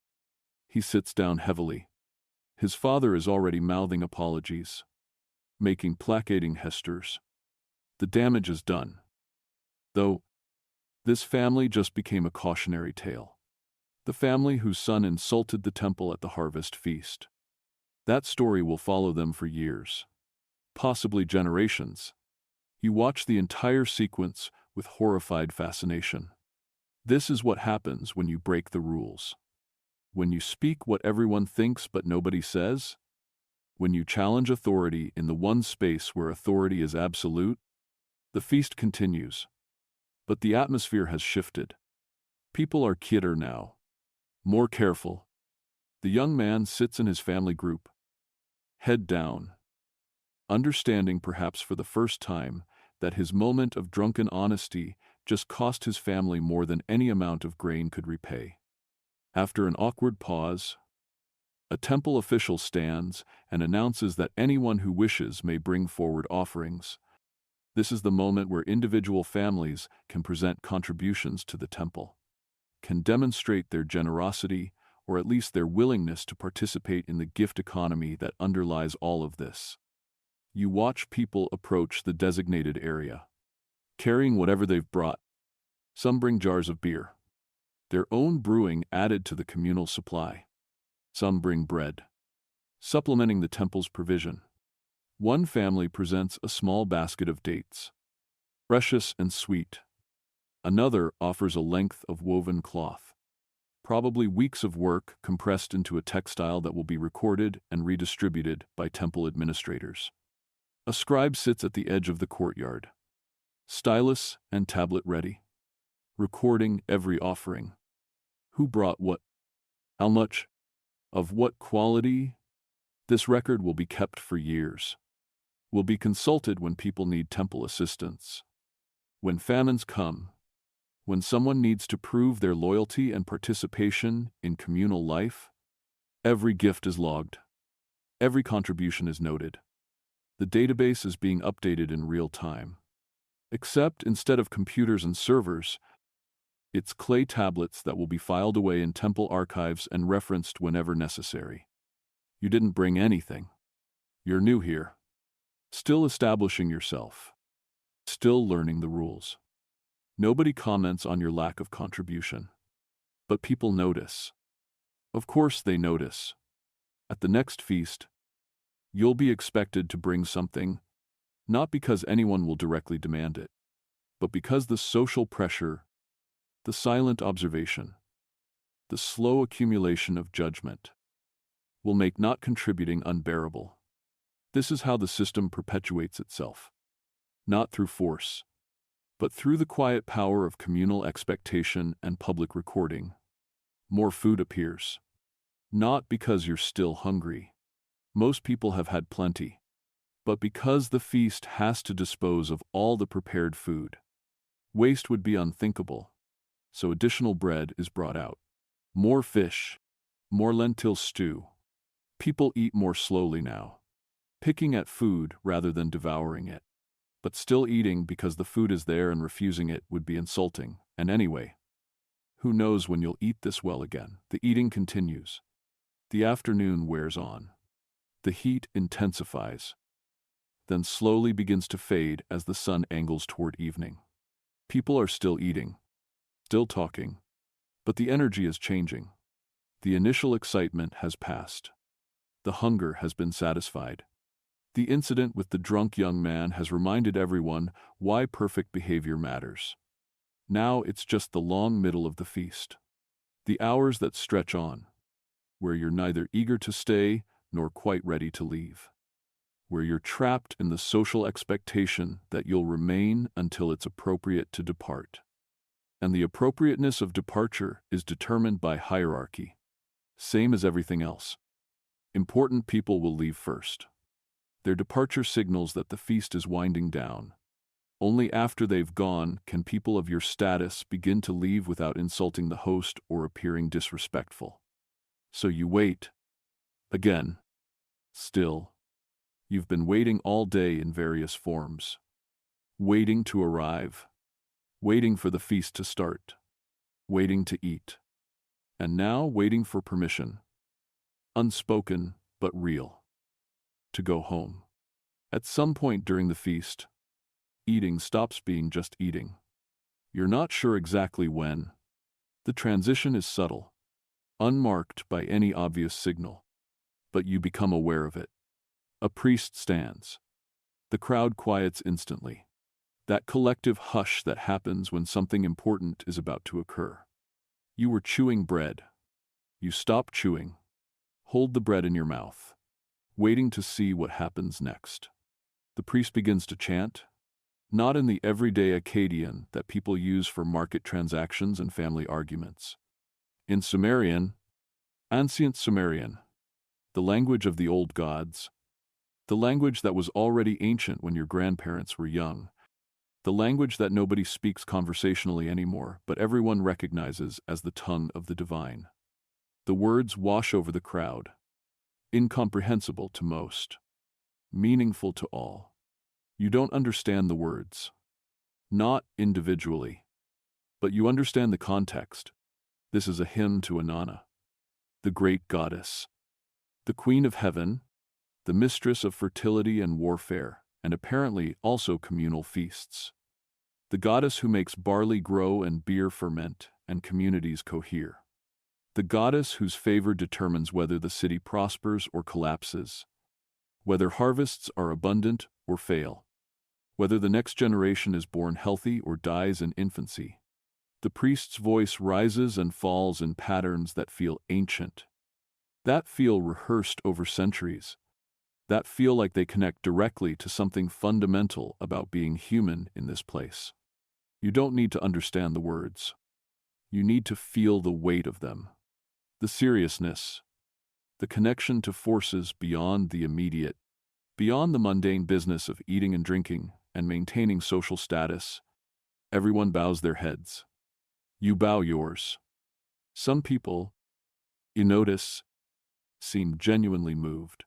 A: He sits down heavily. His father is already mouthing apologies, making placating gestures. The damage is done. Though, This family just became a cautionary tale. The family whose son insulted the temple at the harvest feast. That story will follow them for years, possibly generations. You watch the entire sequence with horrified fascination. This is what happens when you break the rules. When you speak what everyone thinks but nobody says. When you challenge authority in the one space where authority is absolute. The feast continues. But the atmosphere has shifted. People are quieter now, more careful. The young man sits in his family group, head down, understanding perhaps for the first time that his moment of drunken honesty just cost his family more than any amount of grain could repay. After an awkward pause, a temple official stands and announces that anyone who wishes may bring forward offerings. This is the moment where individual families can present contributions to the temple, can demonstrate their generosity or at least their willingness to participate in the gift economy that underlies all of this. You watch people approach the designated area, carrying whatever they've brought. Some bring jars of beer, their own brewing added to the communal supply. Some bring bread, supplementing the temple's provision. One family presents a small basket of dates, precious and sweet. Another offers a length of woven cloth, probably weeks of work compressed into a textile that will be recorded and redistributed by temple administrators. A scribe sits at the edge of the courtyard, stylus and tablet ready, recording every offering. Who brought what? How much? Of what quality? This record will be kept for years. Will be consulted when people need temple assistance. When famines come. When someone needs to prove their loyalty and participation in communal life. Every gift is logged. Every contribution is noted. The database is being updated in real time. Except instead of computers and servers, it's clay tablets that will be filed away in temple archives and referenced whenever necessary. You didn't bring anything. You're new here. Still establishing yourself. Still learning the rules. Nobody comments on your lack of contribution. But people notice. Of course they notice. At the next feast, you'll be expected to bring something, not because anyone will directly demand it, but because the social pressure, the silent observation, the slow accumulation of judgment, will make not contributing unbearable. This is how the system perpetuates itself. Not through force, but through the quiet power of communal expectation and public recording. More food appears. Not because you're still hungry. Most people have had plenty. But because the feast has to dispose of all the prepared food. Waste would be unthinkable. So additional bread is brought out. More fish. More lentil stew. People eat more slowly now. Picking at food rather than devouring it. But still eating because the food is there and refusing it would be insulting. And anyway, who knows when you'll eat this well again? The eating continues. The afternoon wears on. The heat intensifies. Then slowly begins to fade as the sun angles toward evening. People are still eating. Still talking. But the energy is changing. The initial excitement has passed. The hunger has been satisfied. The incident with the drunk young man has reminded everyone why perfect behavior matters. Now it's just the long middle of the feast. The hours that stretch on, where you're neither eager to stay nor quite ready to leave. Where you're trapped in the social expectation that you'll remain until it's appropriate to depart. And the appropriateness of departure is determined by hierarchy. Same as everything else. Important people will leave first. Their departure signals that the feast is winding down. Only after they've gone can people of your status begin to leave without insulting the host or appearing disrespectful. So you wait. Again. Still. You've been waiting all day in various forms. Waiting to arrive. Waiting for the feast to start. Waiting to eat. And now waiting for permission. Unspoken, but real. To go home. At some point during the feast, eating stops being just eating. You're not sure exactly when. The transition is subtle, unmarked by any obvious signal, but you become aware of it. A priest stands. The crowd quiets instantly. That collective hush that happens when something important is about to occur. You were chewing bread. You stop chewing. Hold the bread in your mouth, waiting to see what happens next. The priest begins to chant, not in the everyday Akkadian that people use for market transactions and family arguments. In Sumerian, ancient Sumerian, the language of the old gods, the language that was already ancient when your grandparents were young, the language that nobody speaks conversationally anymore, but everyone recognizes as the tongue of the divine. The words wash over the crowd, incomprehensible to most, meaningful to all. You don't understand the words, not individually, but you understand the context. This is a hymn to Inanna, the great goddess, the queen of heaven, the mistress of fertility and warfare, and apparently also communal feasts. The goddess who makes barley grow and beer ferment and communities cohere. The goddess whose favor determines whether the city prospers or collapses, whether harvests are abundant or fail, whether the next generation is born healthy or dies in infancy. The priest's voice rises and falls in patterns that feel ancient, that feel rehearsed over centuries, that feel like they connect directly to something fundamental about being human in this place. You don't need to understand the words. You need to feel the weight of them, the seriousness, the connection to forces beyond the immediate, beyond the mundane business of eating and drinking and maintaining social status. Everyone bows their heads. You bow yours. Some people, you notice, seem genuinely moved,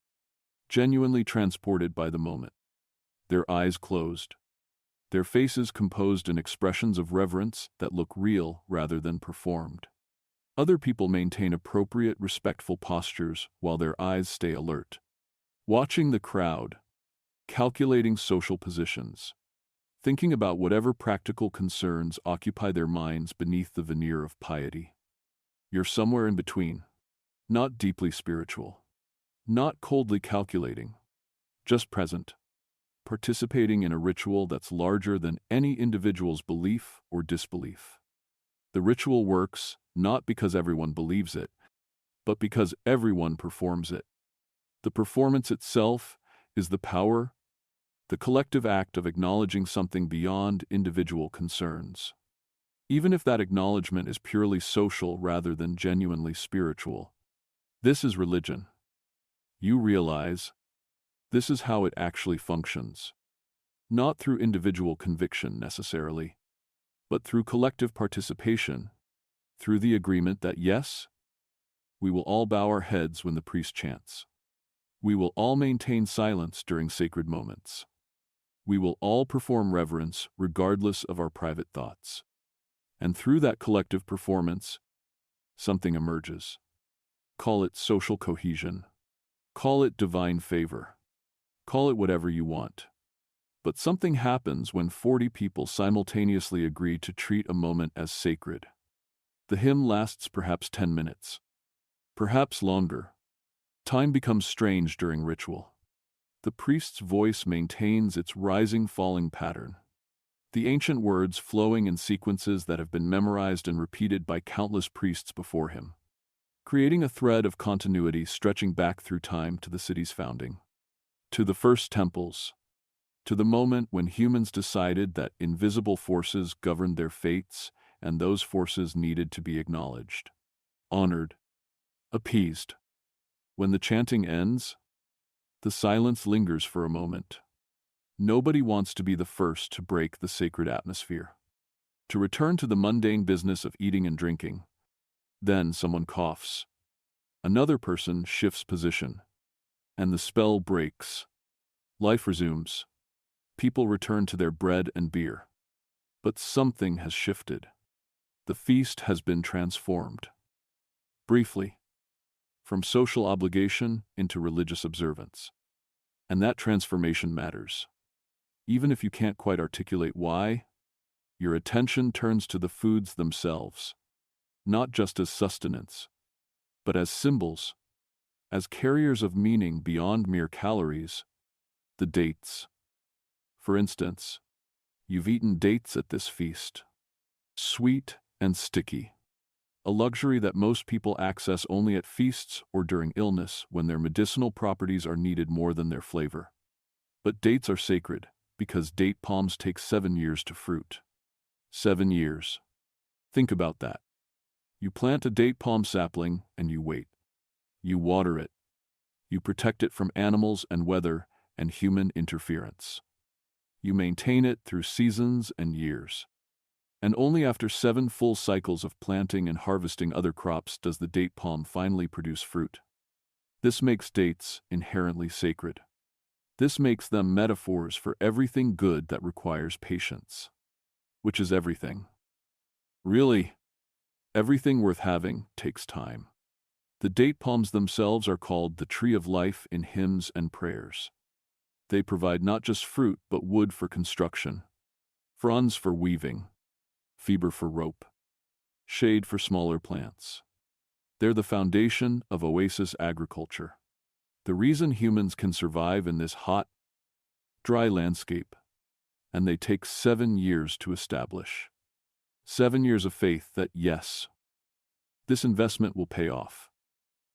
A: genuinely transported by the moment. Their eyes closed, their faces composed in expressions of reverence that look real rather than performed. Other people maintain appropriate, respectful postures while their eyes stay alert, watching the crowd, calculating social positions, thinking about whatever practical concerns occupy their minds beneath the veneer of piety. You're somewhere in between, not deeply spiritual, not coldly calculating, just present, participating in a ritual that's larger than any individual's belief or disbelief. The ritual works not because everyone believes it, but because everyone performs it. The performance itself is the power, the collective act of acknowledging something beyond individual concerns. Even if that acknowledgement is purely social rather than genuinely spiritual. This is religion. You realize this is how it actually functions. Not through individual conviction necessarily, but through collective participation, through the agreement that yes, we will all bow our heads when the priest chants. We will all maintain silence during sacred moments. We will all perform reverence regardless of our private thoughts. And through that collective performance, something emerges. Call it social cohesion. Call it divine favor. Call it whatever you want. But something happens when 40 people simultaneously agree to treat a moment as sacred. The hymn lasts perhaps 10 minutes. Perhaps longer. Time becomes strange during ritual. The priest's voice maintains its rising-falling pattern. The ancient words flowing in sequences that have been memorized and repeated by countless priests before him, creating a thread of continuity stretching back through time to the city's founding, to the first temples, to the moment when humans decided that invisible forces governed their fates and those forces needed to be acknowledged, honored, appeased. When the chanting ends, the silence lingers for a moment. Nobody wants to be the first to break the sacred atmosphere, to return to the mundane business of eating and drinking. Then someone coughs. Another person shifts position, and the spell breaks. Life resumes. People return to their bread and beer. But something has shifted. The feast has been transformed. Briefly, from social obligation into religious observance. And that transformation matters. Even if you can't quite articulate why, Your attention turns to the foods themselves, not just as sustenance, but as symbols, as carriers of meaning beyond mere calories. The dates. For instance, you've eaten dates at this feast. Sweet and sticky. A luxury that most people access only at feasts or during illness when their medicinal properties are needed more than their flavor. But dates are sacred because date palms take 7 years to fruit. 7 years. Think about that. You plant a date palm sapling and you wait. You water it. You protect it from animals and weather and human interference. You maintain it through seasons and years. And only after 7 full cycles of planting and harvesting other crops does the date palm finally produce fruit. This makes dates inherently sacred. This makes them metaphors for everything good that requires patience. Which is everything. Really, everything worth having takes time. The date palms themselves are called the tree of life in hymns and prayers. They provide not just fruit but wood for construction, fronds for weaving, fiber for rope, shade for smaller plants. They're the foundation of oasis agriculture. The reason humans can survive in this hot, dry landscape, and they take 7 years to establish. 7 years of faith that, yes, this investment will pay off,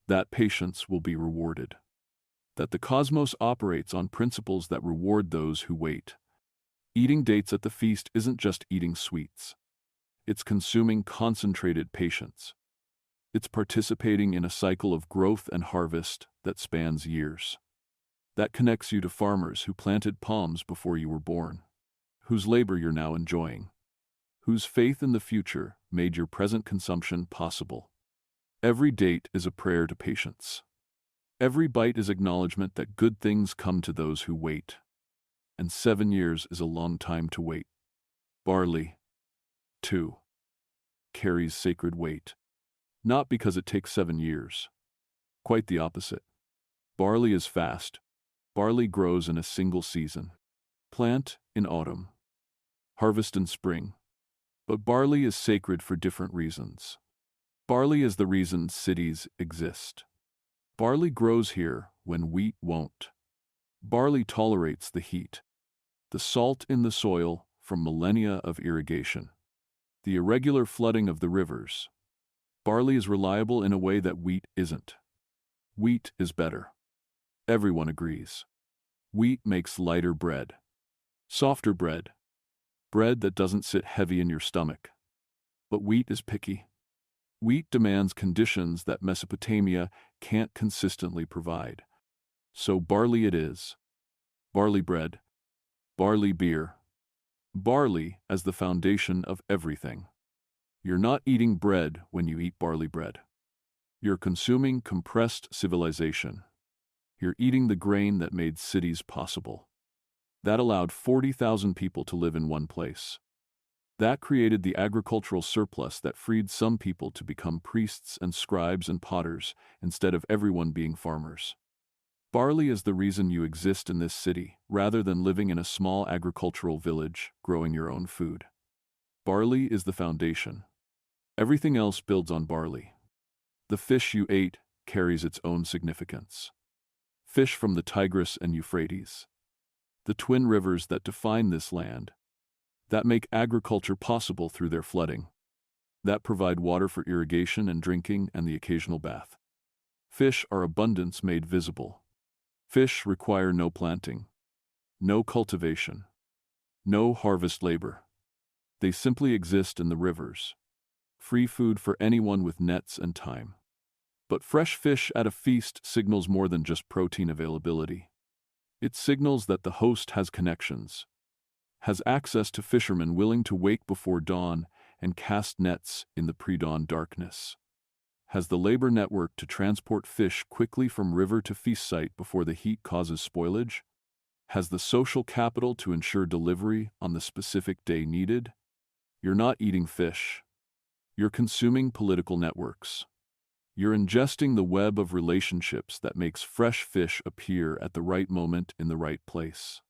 A: that patience will be rewarded, that the cosmos operates on principles that reward those who wait. Eating dates at the feast isn't just eating sweets. It's consuming concentrated patience. It's participating in a cycle of growth and harvest that spans years. That connects you to farmers who planted palms before you were born, whose labor you're now enjoying, whose faith in the future made your present consumption possible. Every date is a prayer to patience. Every bite is acknowledgement that good things come to those who wait. And 7 years is a long time to wait. Barley, too, carries sacred weight. Not because it takes 7 years. Quite the opposite. Barley is fast. Barley grows in a single season. Plant in autumn. Harvest in spring. But barley is sacred for different reasons. Barley is the reason cities exist. Barley grows here when wheat won't. Barley tolerates the heat, the salt in the soil from millennia of irrigation, the irregular flooding of the rivers. Barley is reliable in a way that wheat isn't. Wheat is better. Everyone agrees. Wheat makes lighter bread. Softer bread. Bread that doesn't sit heavy in your stomach. But wheat is picky. Wheat demands conditions that Mesopotamia can't consistently provide. So barley it is. Barley bread. Barley beer. Barley as the foundation of everything. You're not eating bread when you eat barley bread. You're consuming compressed civilization. You're eating the grain that made cities possible. That allowed 40,000 people to live in one place. That created the agricultural surplus that freed some people to become priests and scribes and potters instead of everyone being farmers. Barley is the reason you exist in this city, rather than living in a small agricultural village, growing your own food. Barley is the foundation. Everything else builds on barley. The fish you ate carries its own significance. Fish from the Tigris and Euphrates. The twin rivers that define this land, that make agriculture possible through their flooding, that provide water for irrigation and drinking and the occasional bath. Fish are abundance made visible. Fish require no planting, no cultivation, no harvest labor. They simply exist in the rivers, free food for anyone with nets and time. But fresh fish at a feast signals more than just protein availability. It signals that the host has connections, has access to fishermen willing to wake before dawn and cast nets in the pre-dawn darkness, has the labor network to transport fish quickly from river to feast site before the heat causes spoilage, has the social capital to ensure delivery on the specific day needed. You're not eating fish. You're consuming political networks. You're ingesting the web of relationships that makes fresh fish appear at the right moment in the right place.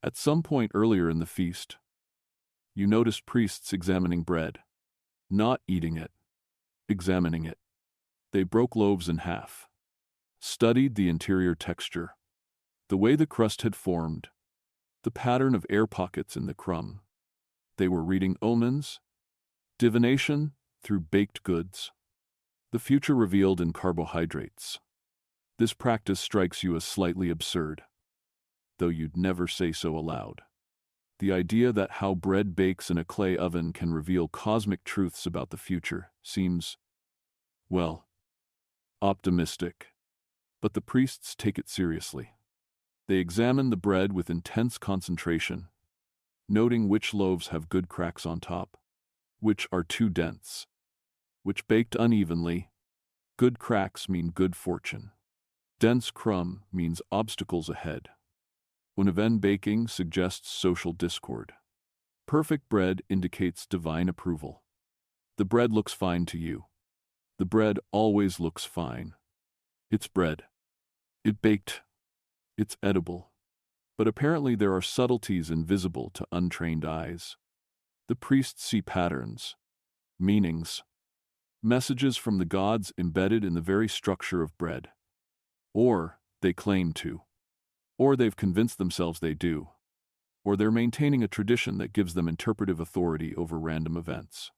A: At some point earlier in the feast, You noticed priests examining bread, not eating it, examining it. They broke loaves in half, studied the interior texture, the way the crust had formed, the pattern of air pockets in the crumb. They were reading omens, divination through baked goods, the future revealed in carbohydrates. This practice strikes you as slightly absurd, though you'd never say so aloud. The idea that how bread bakes in a clay oven can reveal cosmic truths about the future seems, well, optimistic. But the priests take it seriously. They examine the bread with intense concentration, noting which loaves have good cracks on top, which are too dense, which baked unevenly. Good cracks mean good fortune. Dense crumb means obstacles ahead. Uneven baking suggests social discord. Perfect bread indicates divine approval. The bread looks fine to you. The bread always looks fine. It's bread. It baked. It's edible. But apparently there are subtleties invisible to untrained eyes. The priests see patterns, meanings, messages from the gods embedded in the very structure of bread. Or they claim to. Or they've convinced themselves they do. Or they're maintaining a tradition that gives them interpretive authority over random events,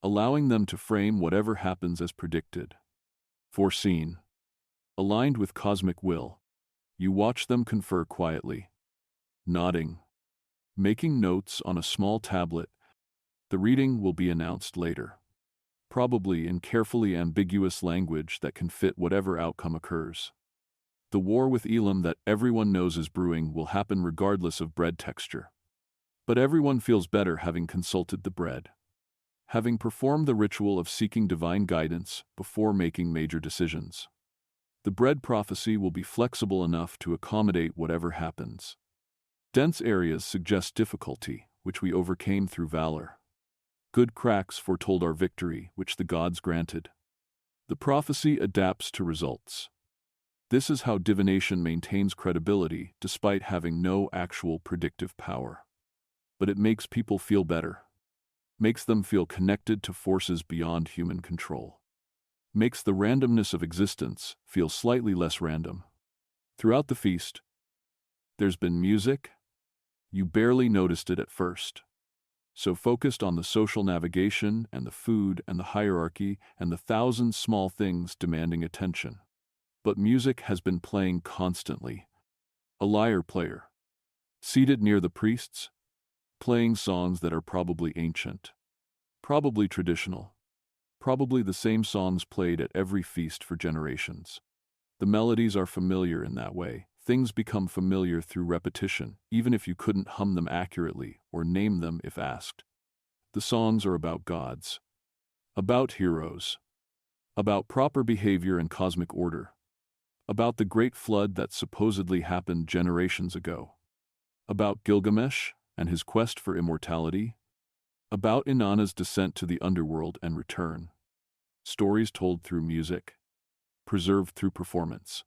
A: allowing them to frame whatever happens as predicted, foreseen, aligned with cosmic will. You watch them confer quietly, nodding, making notes on a small tablet. The reading will be announced later, probably in carefully ambiguous language that can fit whatever outcome occurs. The war with Elam that everyone knows is brewing will happen regardless of bread texture. But everyone feels better having consulted the bread, having performed the ritual of seeking divine guidance before making major decisions. The bread prophecy will be flexible enough to accommodate whatever happens. Dense areas suggest difficulty, which we overcame through valor. Good cracks foretold our victory, which the gods granted. The prophecy adapts to results. This is how divination maintains credibility despite having no actual predictive power. But it makes people feel better, makes them feel connected to forces beyond human control, makes the randomness of existence feel slightly less random. Throughout the feast, there's been music. You barely noticed it at first. So focused on the social navigation and the food and the hierarchy and the thousand small things demanding attention. But music has been playing constantly. A lyre player, seated near the priests, playing songs that are probably ancient, probably traditional, probably the same songs played at every feast for generations. The melodies are familiar in that way. Things become familiar through repetition, even if you couldn't hum them accurately or name them if asked. The songs are about gods, about heroes, about proper behavior and cosmic order, about the great flood that supposedly happened generations ago, about Gilgamesh and his quest for immortality, about Inanna's descent to the underworld and return. Stories told through music, preserved through performance,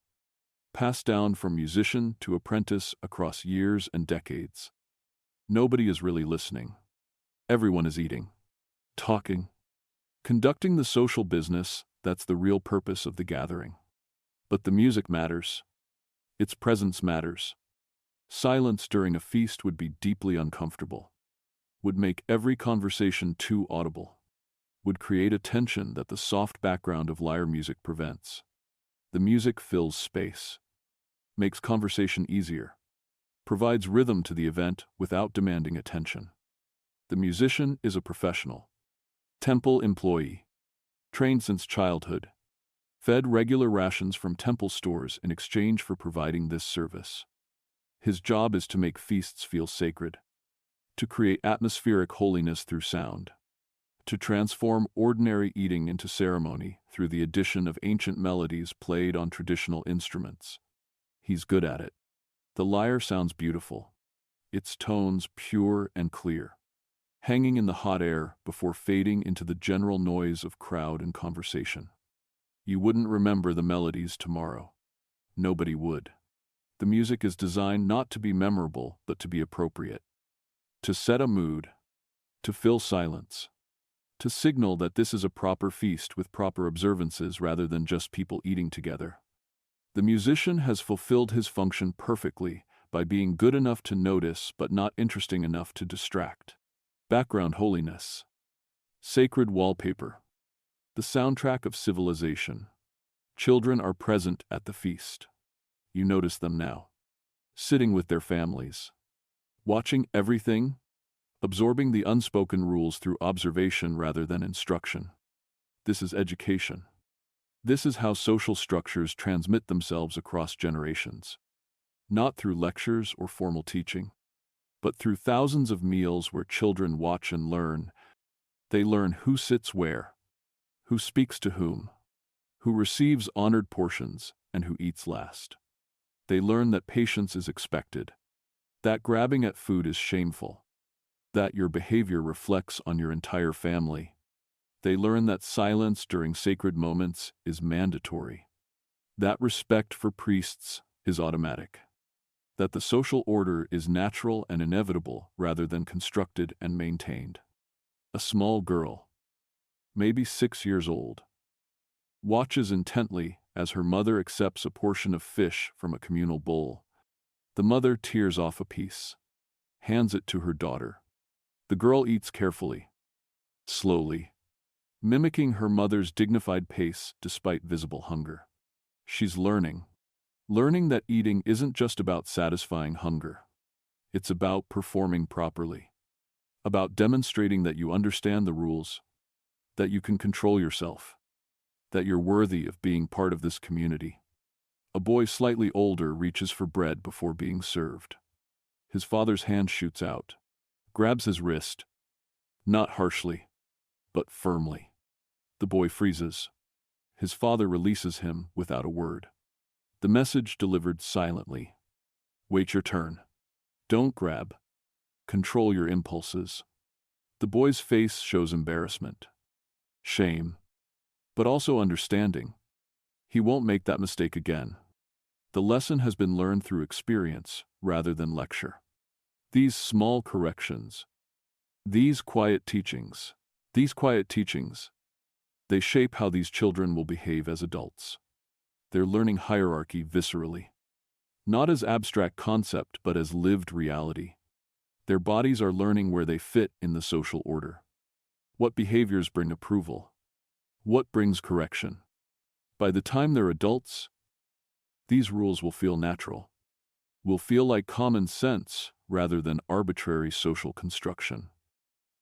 A: passed down from musician to apprentice across years and decades. Nobody is really listening. Everyone is eating, talking, conducting the social business. That's the real purpose of the gathering. But the music matters. Its presence matters. Silence during a feast would be deeply uncomfortable, would make every conversation too audible, would create a tension that the soft background of lyre music prevents. The music fills space, makes conversation easier, provides rhythm to the event without demanding attention. The musician is a professional, temple employee, trained since childhood, fed regular rations from temple stores in exchange for providing this service. His job is to make feasts feel sacred, to create atmospheric holiness through sound, to transform ordinary eating into ceremony through the addition of ancient melodies played on traditional instruments. He's good at it. The lyre sounds beautiful, its tones pure and clear, hanging in the hot air before fading into the general noise of crowd and conversation. You wouldn't remember the melodies tomorrow. Nobody would. The music is designed not to be memorable, but to be appropriate, to set a mood, to fill silence, to signal that this is a proper feast with proper observances rather than just people eating together. The musician has fulfilled his function perfectly by being good enough to notice but not interesting enough to distract. Background holiness. Sacred wallpaper. The soundtrack of civilization. Children are present at the feast. You notice them now, sitting with their families, watching everything, absorbing the unspoken rules through observation rather than instruction. This is education. This is how social structures transmit themselves across generations. Not through lectures or formal teaching, but through thousands of meals where children watch and learn. They learn who sits where, who speaks to whom, who receives honored portions, and who eats last. They learn that patience is expected, that grabbing at food is shameful, that your behavior reflects on your entire family. They learn that silence during sacred moments is mandatory, that respect for priests is automatic, that the social order is natural and inevitable rather than constructed and maintained. A small girl, maybe 6 years old, watches intently as her mother accepts a portion of fish from a communal bowl. The mother tears off a piece, hands it to her daughter. The girl eats carefully, slowly, mimicking her mother's dignified pace despite visible hunger. She's learning that eating isn't just about satisfying hunger. It's about performing properly, about demonstrating that you understand the rules, that you can control yourself, that you're worthy of being part of this community. A boy slightly older reaches for bread before being served. His father's hand shoots out, grabs his wrist, not harshly, but firmly. The boy freezes. His father releases him without a word. The message delivered silently. Wait your turn. Don't grab. Control your impulses. The boy's face shows embarrassment, shame, but also understanding. He won't make that mistake again. The lesson has been learned through experience rather than lecture. These small corrections, these quiet teachings, they shape how these children will behave as adults. They're learning hierarchy viscerally, not as abstract concept but as lived reality. Their bodies are learning where they fit in the social order. What behaviors bring approval? What brings correction? By the time they're adults, these rules will feel natural, will feel like common sense rather than arbitrary social construction.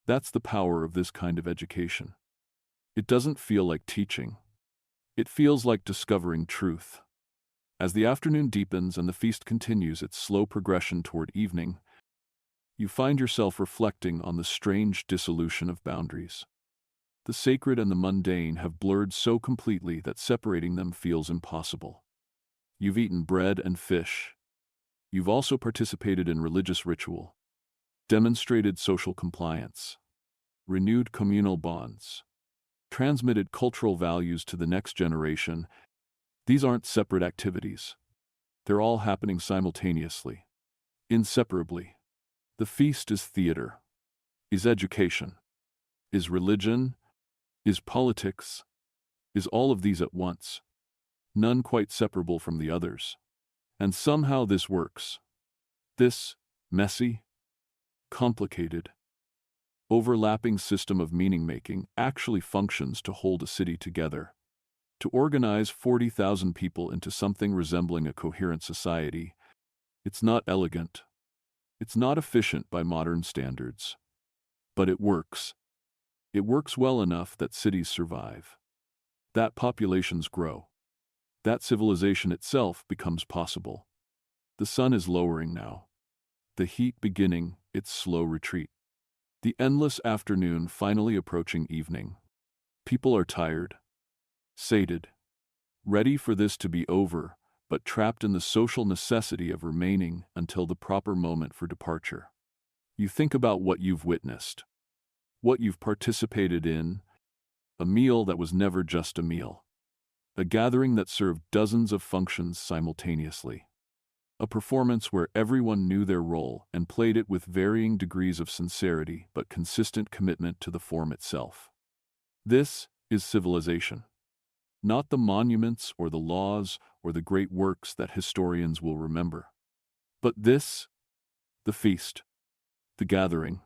A: That's the power of this kind of education. It doesn't feel like teaching. It feels like discovering truth. As the afternoon deepens and the feast continues its slow progression toward evening, you find yourself reflecting on the strange dissolution of boundaries. The sacred and the mundane have blurred so completely that separating them feels impossible. You've eaten bread and fish. You've also participated in religious ritual, demonstrated social compliance, renewed communal bonds, transmitted cultural values to the next generation. These aren't separate activities. They're all happening simultaneously, inseparably. The feast is theater, is education, is religion, is politics, is all of these at once, none quite separable from the others. And somehow this works. This messy, complicated, overlapping system of meaning-making actually functions to hold a city together, to organize 40,000 people into something resembling a coherent society. It's not elegant. It's not efficient by modern standards. But it works. It works well enough that cities survive, that populations grow, that civilization itself becomes possible. The sun is lowering now, the heat beginning its slow retreat. The endless afternoon finally approaching evening. People are tired, sated, ready for this to be over, but trapped in the social necessity of remaining until the proper moment for departure. You think about what you've witnessed, what you've participated in, a meal that was never just a meal, a gathering that served dozens of functions simultaneously. A performance where everyone knew their role and played it with varying degrees of sincerity but consistent commitment to the form itself. This is civilization. Not the monuments or the laws or the great works that historians will remember. But this, the feast, the gathering,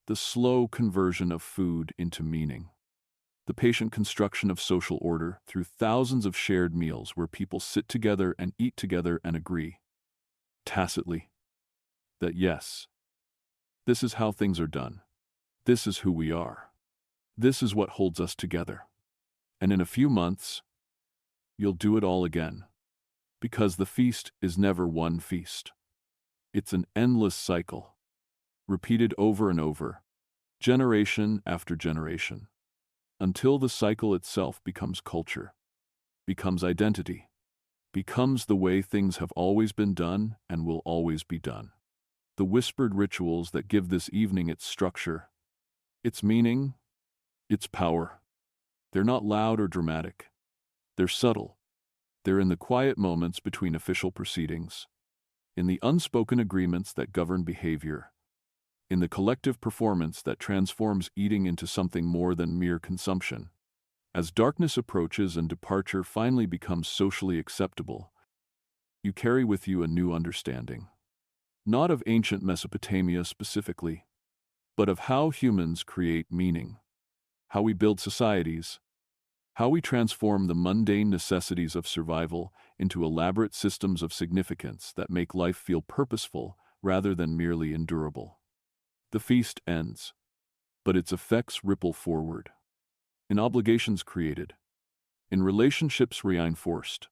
A: the slow conversion of food into meaning, the patient construction of social order through thousands of shared meals where people sit together and eat together and agree, tacitly, that yes, this is how things are done. This is who we are. This is what holds us together. And in a few months, you'll do it all again. Because the feast is never one feast. It's an endless cycle, repeated over and over, generation after generation, until the cycle itself becomes culture, becomes identity, becomes the way things have always been done and will always be done. The whispered rituals that give this evening its structure, its meaning, its power. They're not loud or dramatic. They're subtle. They're in the quiet moments between official proceedings, in the unspoken agreements that govern behavior, in the collective performance that transforms eating into something more than mere consumption. As darkness approaches and departure finally becomes socially acceptable, you carry with you a new understanding. Not of ancient Mesopotamia specifically, but of how humans create meaning, how we build societies, how we transform the mundane necessities of survival into elaborate systems of significance that make life feel purposeful rather than merely endurable. The feast ends, but its effects ripple forward. In obligations created, in relationships reinforced,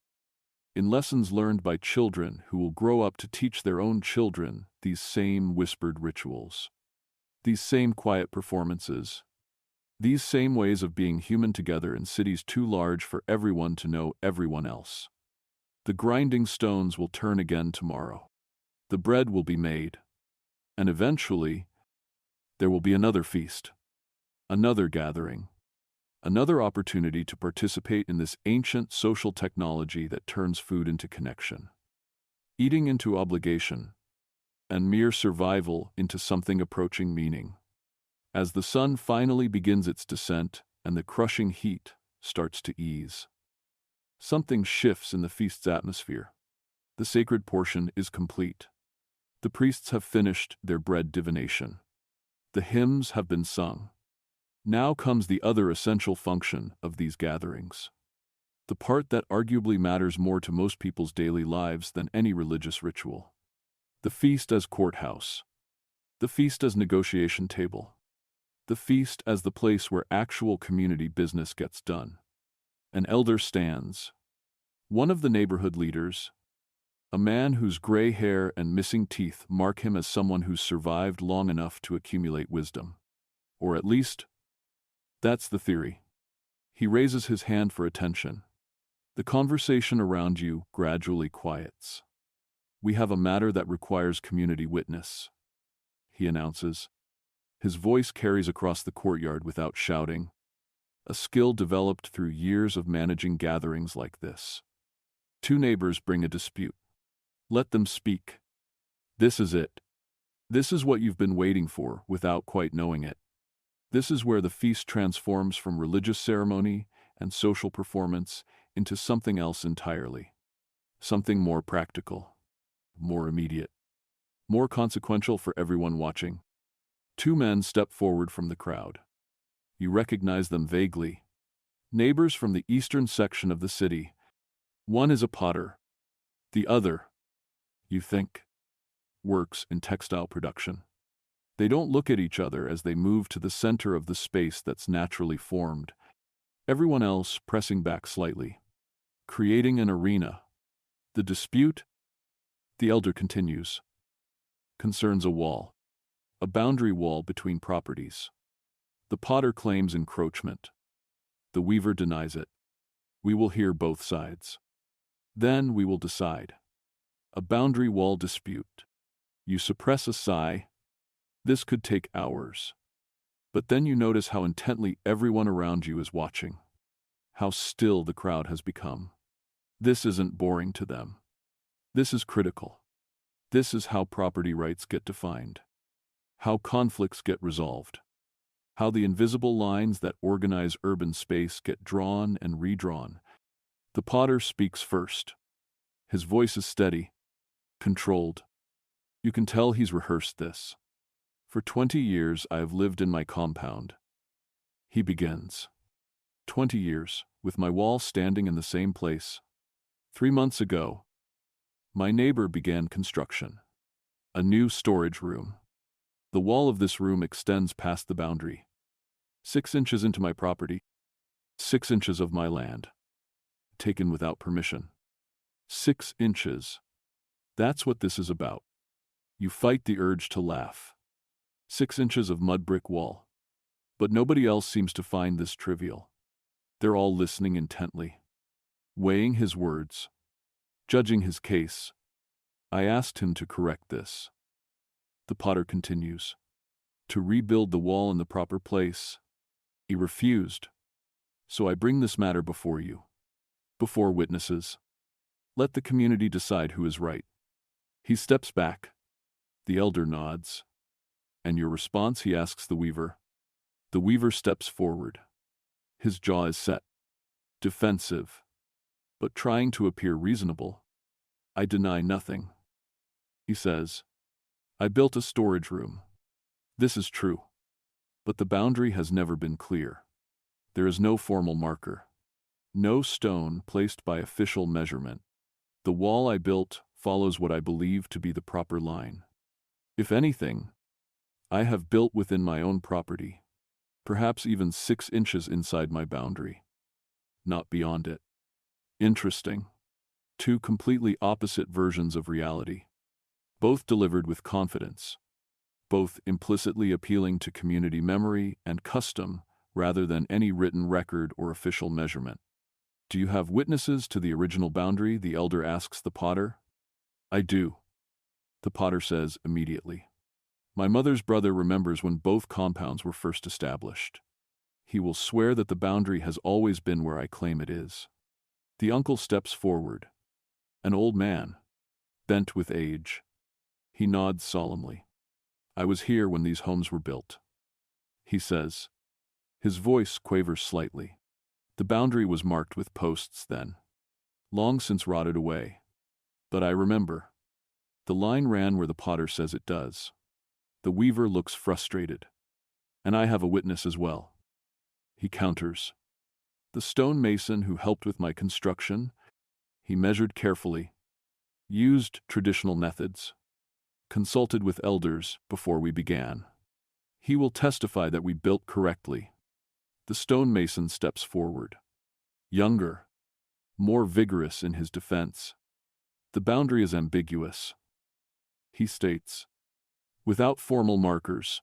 A: in lessons learned by children who will grow up to teach their own children these same whispered rituals, these same quiet performances, these same ways of being human together in cities too large for everyone to know everyone else. The grinding stones will turn again tomorrow. The bread will be made. And eventually, there will be another feast, another gathering, another opportunity to participate in this ancient social technology that turns food into connection, eating into obligation, and mere survival into something approaching meaning. As the sun finally begins its descent and the crushing heat starts to ease, something shifts in the feast's atmosphere. The sacred portion is complete. The priests have finished their bread divination. The hymns have been sung. Now comes the other essential function of these gatherings, the part that arguably matters more to most people's daily lives than any religious ritual. The feast as courthouse. The feast as negotiation table. The feast as the place where actual community business gets done. An elder stands, one of the neighborhood leaders, a man whose gray hair and missing teeth mark him as someone who's survived long enough to accumulate wisdom. Or at least, that's the theory. He raises his hand for attention. The conversation around you gradually quiets. We have a matter that requires community witness, he announces. His voice carries across the courtyard without shouting, a skill developed through years of managing gatherings like this. Two neighbors bring a dispute. Let them speak. This is it. This is what you've been waiting for without quite knowing it. This is where the feast transforms from religious ceremony and social performance into something else entirely. Something more practical, more immediate, more consequential for everyone watching. Two men step forward from the crowd. You recognize them vaguely. Neighbors from the eastern section of the city. One is a potter. The other, you think, works in textile production. They don't look at each other as they move to the center of the space that's naturally formed, everyone else pressing back slightly, creating an arena. The dispute, the elder continues, concerns a wall, a boundary wall between properties. The potter claims encroachment. The weaver denies it. We will hear both sides. Then we will decide. A boundary wall dispute. You suppress a sigh. This could take hours. But then you notice how intently everyone around you is watching. How still the crowd has become. This isn't boring to them. This is critical. This is how property rights get defined, how conflicts get resolved, how the invisible lines that organize urban space get drawn and redrawn. The potter speaks first. His voice is steady, controlled. You can tell he's rehearsed this. For 20 years I have lived in my compound. He begins. 20 years, with my wall standing in the same place. 3 months ago, my neighbor began construction. A new storage room. The wall of this room extends past the boundary. 6 inches into my property. 6 inches of my land. Taken without permission. 6 inches. That's what this is about. You fight the urge to laugh. 6 inches of mud brick wall. But nobody else seems to find this trivial. They're all listening intently, weighing his words, judging his case. I asked him to correct this. The potter continues. To rebuild the wall in the proper place. He refused. So I bring this matter before you. Before witnesses. Let the community decide who is right. He steps back. The elder nods. And your response, he asks the weaver. The weaver steps forward. His jaw is set. Defensive. But trying to appear reasonable. I deny nothing. He says, I built a storage room. This is true. But the boundary has never been clear. There is no formal marker. No stone placed by official measurement. The wall I built follows what I believe to be the proper line. If anything, I have built within my own property, perhaps even 6 inches inside my boundary, not beyond it. Interesting. 2 completely opposite versions of reality, both delivered with confidence, both implicitly appealing to community memory and custom rather than any written record or official measurement. Do you have witnesses to the original boundary? The elder asks the potter. I do. The potter says immediately. My mother's brother remembers when both compounds were first established. He will swear that the boundary has always been where I claim it is. The uncle steps forward. An old man, bent with age. He nods solemnly. I was here when these homes were built. He says. His voice quavers slightly. The boundary was marked with posts then, long since rotted away. But I remember. The line ran where the potter says it does. The weaver looks frustrated. And I have a witness as well. He counters. The stonemason who helped with my construction, he measured carefully, used traditional methods, consulted with elders before we began. He will testify that we built correctly. The stonemason steps forward. Younger, more vigorous in his defense. The boundary is ambiguous. He states, without formal markers,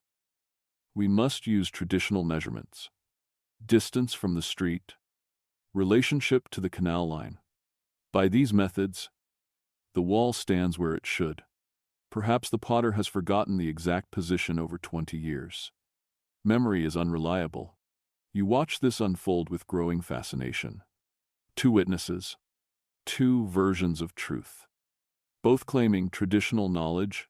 A: we must use traditional measurements. Distance from the street, relationship to the canal line. By these methods, the wall stands where it should. Perhaps the potter has forgotten the exact position over 20 years. Memory is unreliable. You watch this unfold with growing fascination. 2 witnesses, 2 versions of truth, both claiming traditional knowledge,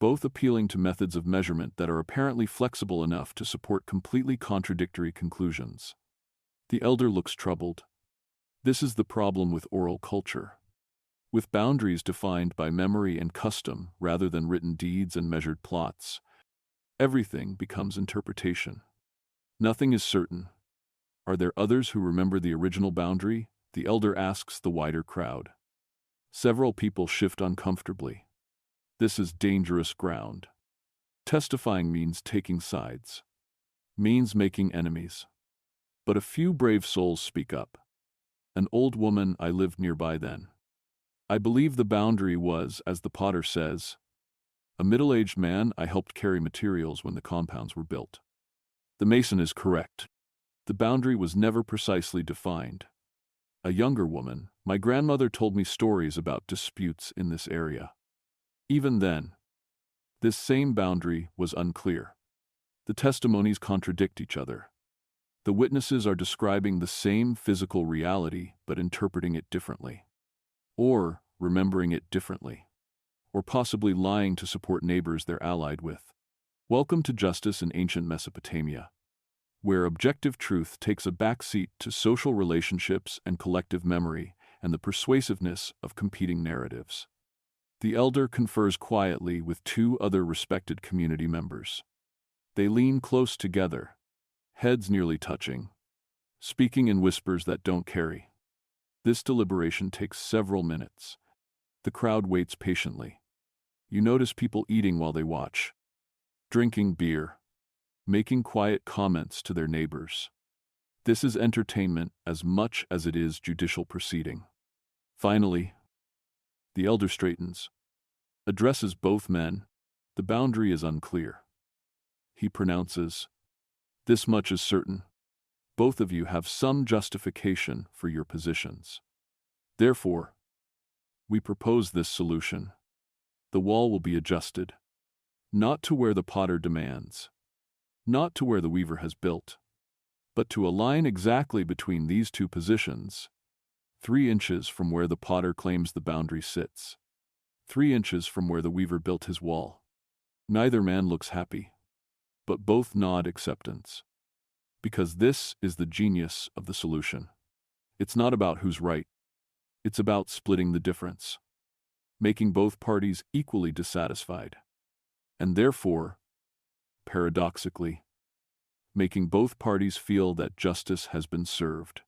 A: both appealing to methods of measurement that are apparently flexible enough to support completely contradictory conclusions. The elder looks troubled. This is the problem with oral culture. With boundaries defined by memory and custom rather than written deeds and measured plots, everything becomes interpretation. Nothing is certain. Are there others who remember the original boundary? The elder asks the wider crowd. Several people shift uncomfortably. This is dangerous ground. Testifying means taking sides, means making enemies. But a few brave souls speak up. An old woman, I lived nearby then. I believe the boundary was, as the potter says. A middle-aged man, I helped carry materials when the compounds were built. The mason is correct. The boundary was never precisely defined. A younger woman, my grandmother told me stories about disputes in this area. Even then, this same boundary was unclear. The testimonies contradict each other. The witnesses are describing the same physical reality but interpreting it differently. Or remembering it differently. or possibly lying to support neighbors they're allied with. Welcome to justice in ancient Mesopotamia, where objective truth takes a backseat to social relationships and collective memory and the persuasiveness of competing narratives. The elder confers quietly with two other respected community members. They lean close together, heads nearly touching, speaking in whispers that don't carry. This deliberation takes several minutes. The crowd waits patiently. You notice people eating while they watch, drinking beer, making quiet comments to their neighbors. This is entertainment as much as it is judicial proceeding. Finally, the elder straightens, addresses both men. The boundary is unclear. He pronounces, "This much is certain. Both of you have some justification for your positions. Therefore, we propose this solution. The wall will be adjusted, not to where the potter demands, not to where the weaver has built, but to a line exactly between these two positions, 3 inches from where the potter claims the boundary sits, 3 inches from where the weaver built his wall." Neither man looks happy, but both nod acceptance. Because this is the genius of the solution. It's not about who's right. It's about splitting the difference, making both parties equally dissatisfied, and therefore, paradoxically, making both parties feel that justice has been served.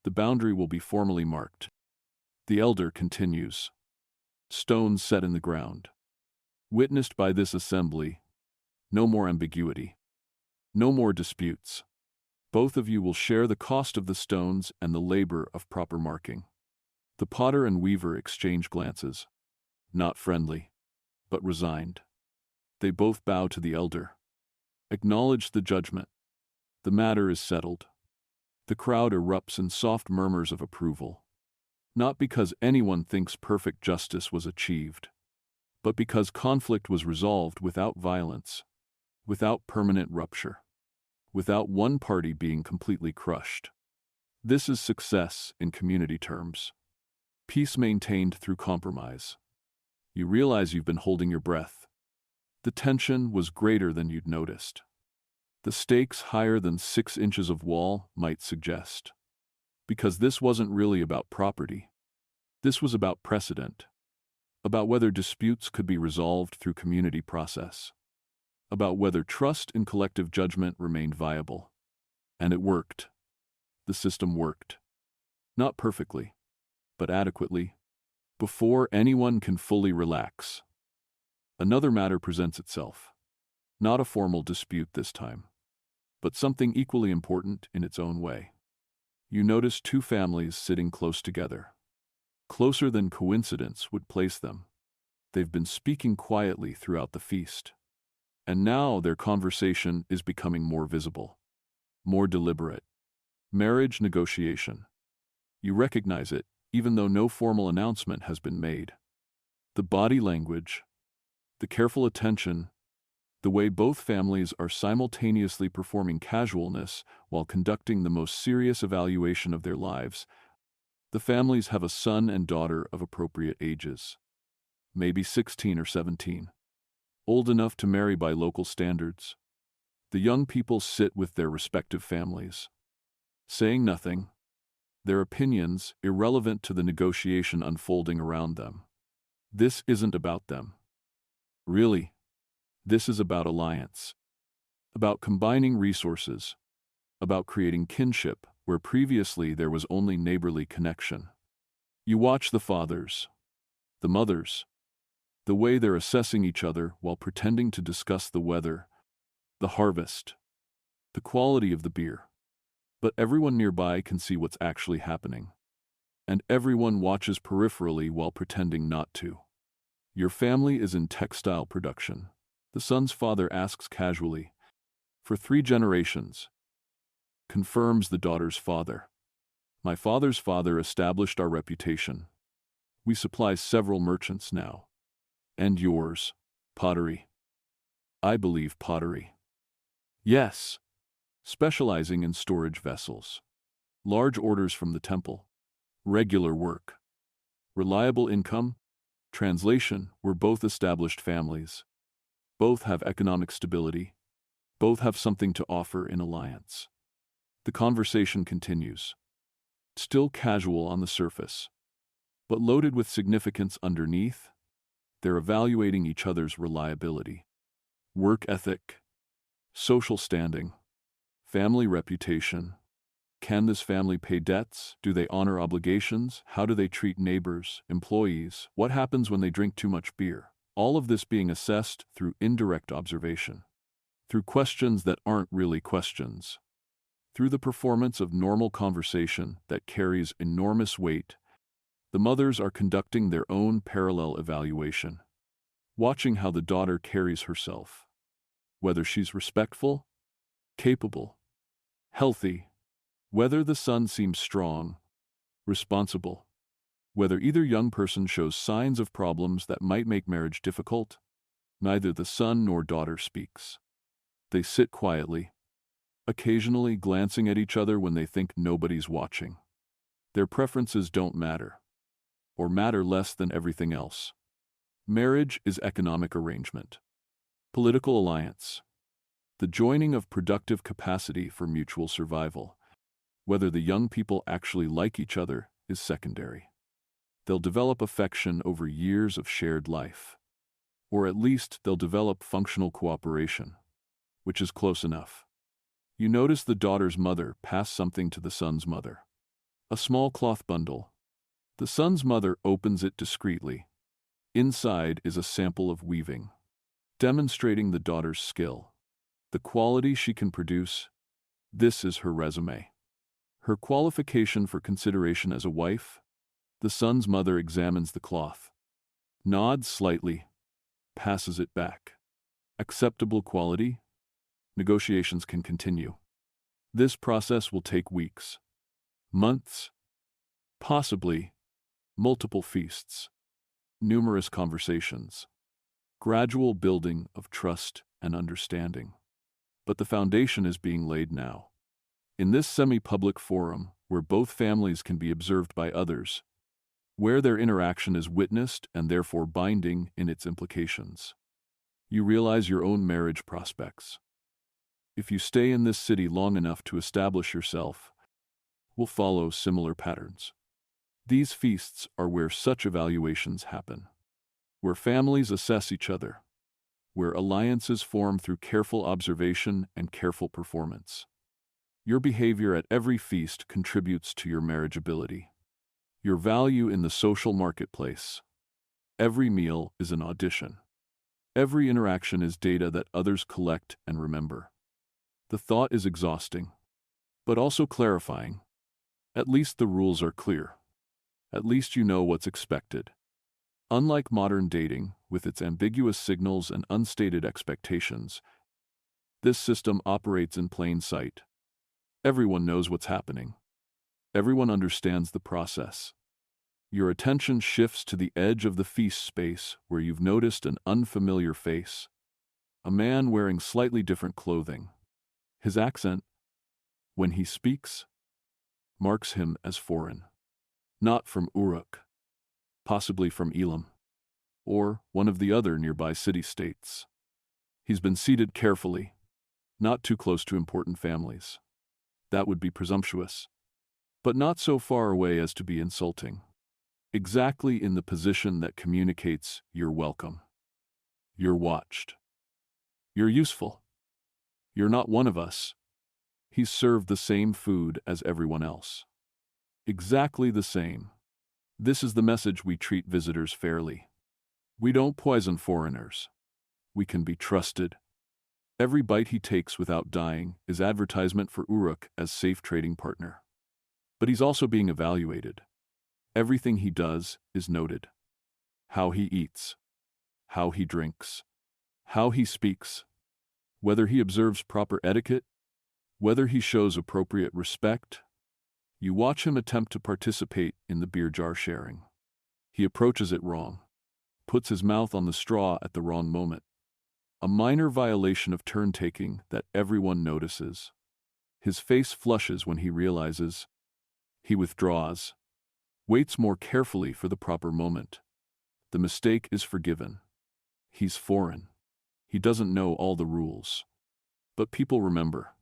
A: The boundary will be formally marked. The elder continues. Stones set in the ground. Witnessed by this assembly, no more ambiguity, no more disputes. Both of you will share the cost of the stones and the labor of proper marking. The potter and weaver exchange glances, not friendly, but resigned. They both bow to the elder, acknowledge the judgment. The matter is settled. The crowd erupts in soft murmurs of approval, not because anyone thinks perfect justice was achieved, but because conflict was resolved without violence, without permanent rupture, without one party being completely crushed. This is success in community terms. Peace maintained through compromise. You realize you've been holding your breath. The tension was greater than you'd noticed. The stakes higher than 6 inches of wall might suggest. Because this wasn't really about property. This was about precedent. About whether disputes could be resolved through community process. About whether trust in collective judgment remained viable. And it worked. The system worked. Not perfectly, but adequately, before anyone can fully relax. Another matter presents itself. Not a formal dispute this time, but something equally important in its own way. You notice 2 families sitting close together. Closer than coincidence would place them. They've been speaking quietly throughout the feast. And now their conversation is becoming more visible, more deliberate. Marriage negotiation. You recognize it, even though no formal announcement has been made. The body language, the careful attention, the way both families are simultaneously performing casualness while conducting the most serious evaluation of their lives. The families have a son and daughter of appropriate ages, maybe 16 or 17. Old enough to marry by local standards. The young people sit with their respective families, saying nothing, their opinions irrelevant to the negotiation unfolding around them. This isn't about them. Really, this is about alliance, about combining resources, about creating kinship where previously there was only neighborly connection. You watch the fathers, the mothers, the way they're assessing each other while pretending to discuss the weather, the harvest, the quality of the beer. But everyone nearby can see what's actually happening. And everyone watches peripherally while pretending not to. Your family is in textile production. The son's father asks casually, "For 3 generations," confirms the daughter's father. "My father's father established our reputation. We supply several merchants now. And yours, pottery." "I believe pottery." "Yes. Specializing in storage vessels. Large orders from the temple. Regular work. Reliable income. Translation: we're both established families. Both have economic stability. Both have something to offer in alliance. The conversation continues. Still casual on the surface, but loaded with significance underneath. They're evaluating each other's reliability, work ethic, social standing, family reputation. Can this family pay debts? Do they honor obligations? How do they treat neighbors, employees? What happens when they drink too much beer? All of this being assessed through indirect observation, through questions that aren't really questions, through the performance of normal conversation that carries enormous weight. The mothers are conducting their own parallel evaluation, watching how the daughter carries herself, whether she's respectful, capable, healthy, whether the son seems strong, responsible, whether either young person shows signs of problems that might make marriage difficult. Neither the son nor daughter speaks. They sit quietly, occasionally glancing at each other when they think nobody's watching. Their preferences don't matter, or matter less than everything else. Marriage is economic arrangement, political alliance, the joining of productive capacity for mutual survival. Whether the young people actually like each other is secondary. They'll develop affection over years of shared life. Or at least they'll develop functional cooperation, which is close enough. You notice the daughter's mother pass something to the son's mother. A small cloth bundle. The son's mother opens it discreetly. Inside is a sample of weaving, demonstrating the daughter's skill, the quality she can produce. This is her resume, her qualification for consideration as a wife. The son's mother examines the cloth, nods slightly, passes it back. Acceptable quality? Negotiations can continue. This process will take weeks, months, possibly multiple feasts, numerous conversations, gradual building of trust and understanding. But the foundation is being laid now. In this semi-public forum, where both families can be observed by others, where their interaction is witnessed and therefore binding in its implications, you realize your own marriage prospects. If you stay in this city long enough to establish yourself, will follow similar patterns. These feasts are where such evaluations happen, where families assess each other, where alliances form through careful observation and careful performance. Your behavior at every feast contributes to your marriageability, your value in the social marketplace. Every meal is an audition. Every interaction is data that others collect and remember. The thought is exhausting, but also clarifying. At least the rules are clear. At least you know what's expected. Unlike modern dating, with its ambiguous signals and unstated expectations, this system operates in plain sight. Everyone knows what's happening. Everyone understands the process. Your attention shifts to the edge of the feast space where you've noticed an unfamiliar face. A man wearing slightly different clothing. His accent, when he speaks, marks him as foreign. Not from Uruk, possibly from Elam, or one of the other nearby city-states. He's been seated carefully, not too close to important families. That would be presumptuous, but not so far away as to be insulting. Exactly in the position that communicates you're welcome. You're watched. You're useful. You're not one of us. He's served the same food as everyone else. Exactly the same. This is the message: we treat visitors fairly. We don't poison foreigners. We can be trusted. Every bite he takes without dying is advertisement for Uruk as safe trading partner. But he's also being evaluated. Everything he does is noted. How he eats, how he drinks, how he speaks, whether he observes proper etiquette, whether he shows appropriate respect. You watch him attempt to participate in the beer jar sharing. He approaches it wrong, puts his mouth on the straw at the wrong moment. A minor violation of turn-taking that everyone notices. His face flushes when he realizes. He withdraws, waits more carefully for the proper moment. The mistake is forgiven. He's foreign. He doesn't know all the rules. But people remember.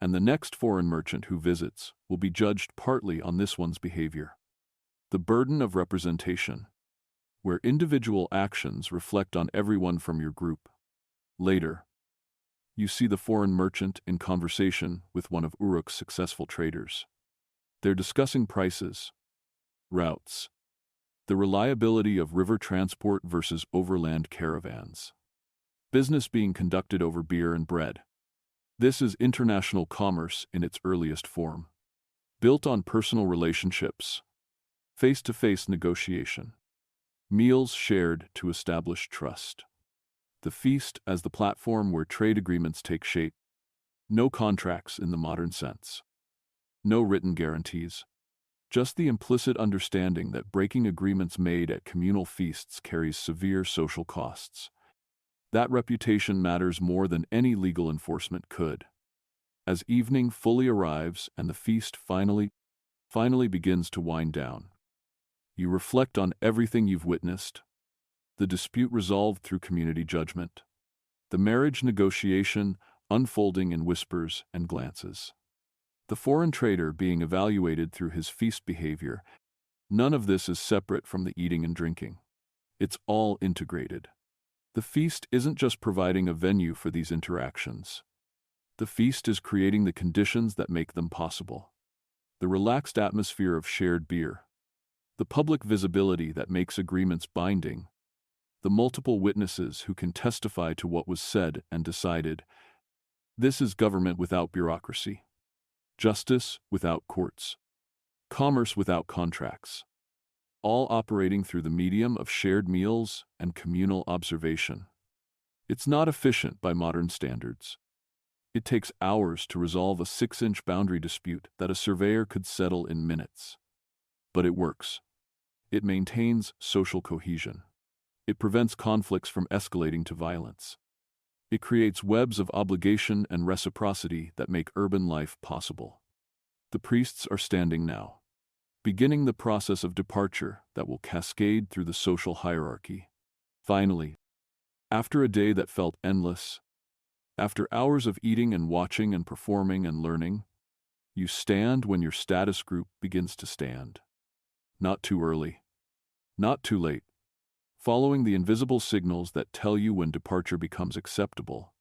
A: And the next foreign merchant who visits will be judged partly on this one's behavior. The burden of representation, where individual actions reflect on everyone from your group. Later, you see the foreign merchant in conversation with one of Uruk's successful traders. They're discussing prices, routes, the reliability of river transport versus overland caravans. Business being conducted over beer and bread. This is international commerce in its earliest form, built on personal relationships, face-to-face negotiation, meals shared to establish trust. The feast as the platform where trade agreements take shape. No contracts in the modern sense. No written guarantees. Just the implicit understanding that breaking agreements made at communal feasts carries severe social costs. That reputation matters more than any legal enforcement could. As evening fully arrives and the feast finally begins to wind down, you reflect on everything you've witnessed. The dispute resolved through community judgment. The marriage negotiation unfolding in whispers and glances. The foreign trader being evaluated through his feast behavior. None of this is separate from the eating and drinking. It's all integrated. The feast isn't just providing a venue for these interactions. The feast is creating the conditions that make them possible. The relaxed atmosphere of shared beer. The public visibility that makes agreements binding. The multiple witnesses who can testify to what was said and decided. This is government without bureaucracy. Justice without courts. Commerce without contracts. All operating through the medium of shared meals and communal observation. It's not efficient by modern standards. It takes hours to resolve a 6-inch boundary dispute that a surveyor could settle in minutes. But it works. It maintains social cohesion. It prevents conflicts from escalating to violence. It creates webs of obligation and reciprocity that make urban life possible. The priests are standing now, beginning the process of departure that will cascade through the social hierarchy. Finally, after a day that felt endless, after hours of eating and watching and performing and learning, you stand when your status group begins to stand. Not too early, not too late. Following the invisible signals that tell you when departure becomes acceptable.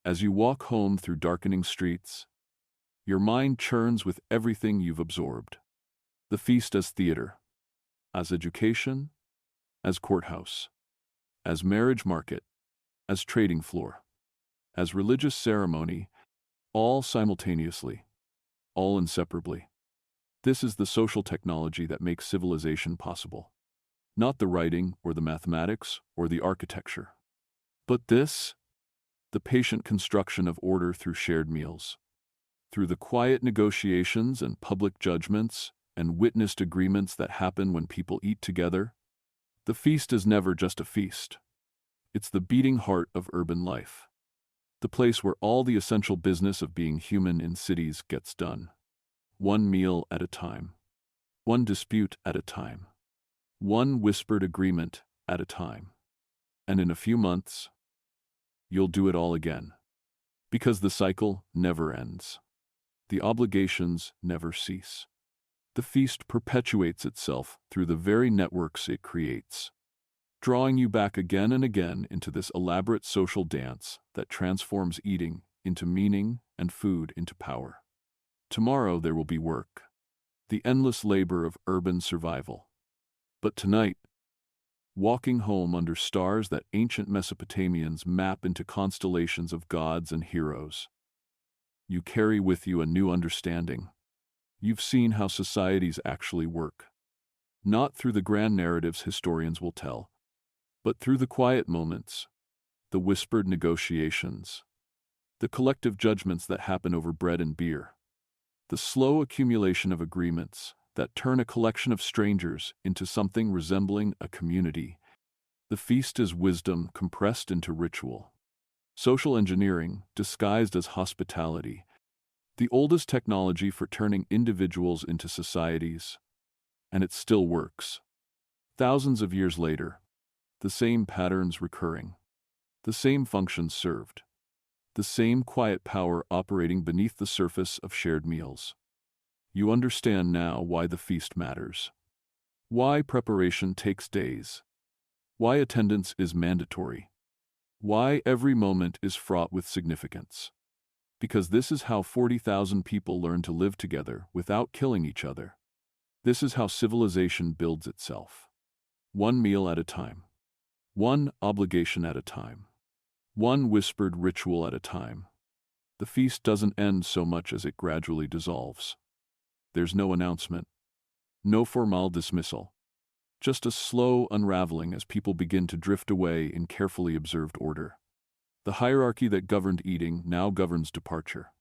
A: As you walk home through darkening streets, your mind churns with everything you've absorbed. The feast as theater, as education, as courthouse, as marriage market, as trading floor, as religious ceremony, all simultaneously, all inseparably. This is the social technology that makes civilization possible. Not the writing or the mathematics or the architecture. But this, the patient construction of order through shared meals. Through the quiet negotiations and public judgments and witnessed agreements that happen when people eat together. The feast is never just a feast. It's the beating heart of urban life. The place where all the essential business of being human in cities gets done. One meal at a time. One dispute at a time. One whispered agreement at a time. And in a few months, you'll do it all again. Because the cycle never ends. The obligations never cease. The feast perpetuates itself through the very networks it creates, drawing you back again and again into this elaborate social dance that transforms eating into meaning and food into power. Tomorrow there will be work, the endless labor of urban survival. But tonight, walking home under stars that ancient Mesopotamians map into constellations of gods and heroes, you carry with you a new understanding. You've seen how societies actually work, not through the grand narratives historians will tell, but through the quiet moments, the whispered negotiations, the collective judgments that happen over bread and beer, the slow accumulation of agreements that turn a collection of strangers into something resembling a community. The feast is wisdom compressed into ritual. Social engineering disguised as hospitality, the oldest technology for turning individuals into societies. And it still works. Thousands of years later, The same patterns recurring. The same functions served. The same quiet power operating beneath the surface of shared meals. You understand now why the feast matters. Why preparation takes days. Why attendance is mandatory. Why every moment is fraught with significance. Because this is how 40,000 people learn to live together without killing each other. This is how civilization builds itself. One meal at a time. One obligation at a time. One whispered ritual at a time. The feast doesn't end so much as it gradually dissolves. There's no announcement. No formal dismissal. Just a slow unraveling as people begin to drift away in carefully observed order. The hierarchy that governed eating now governs departure.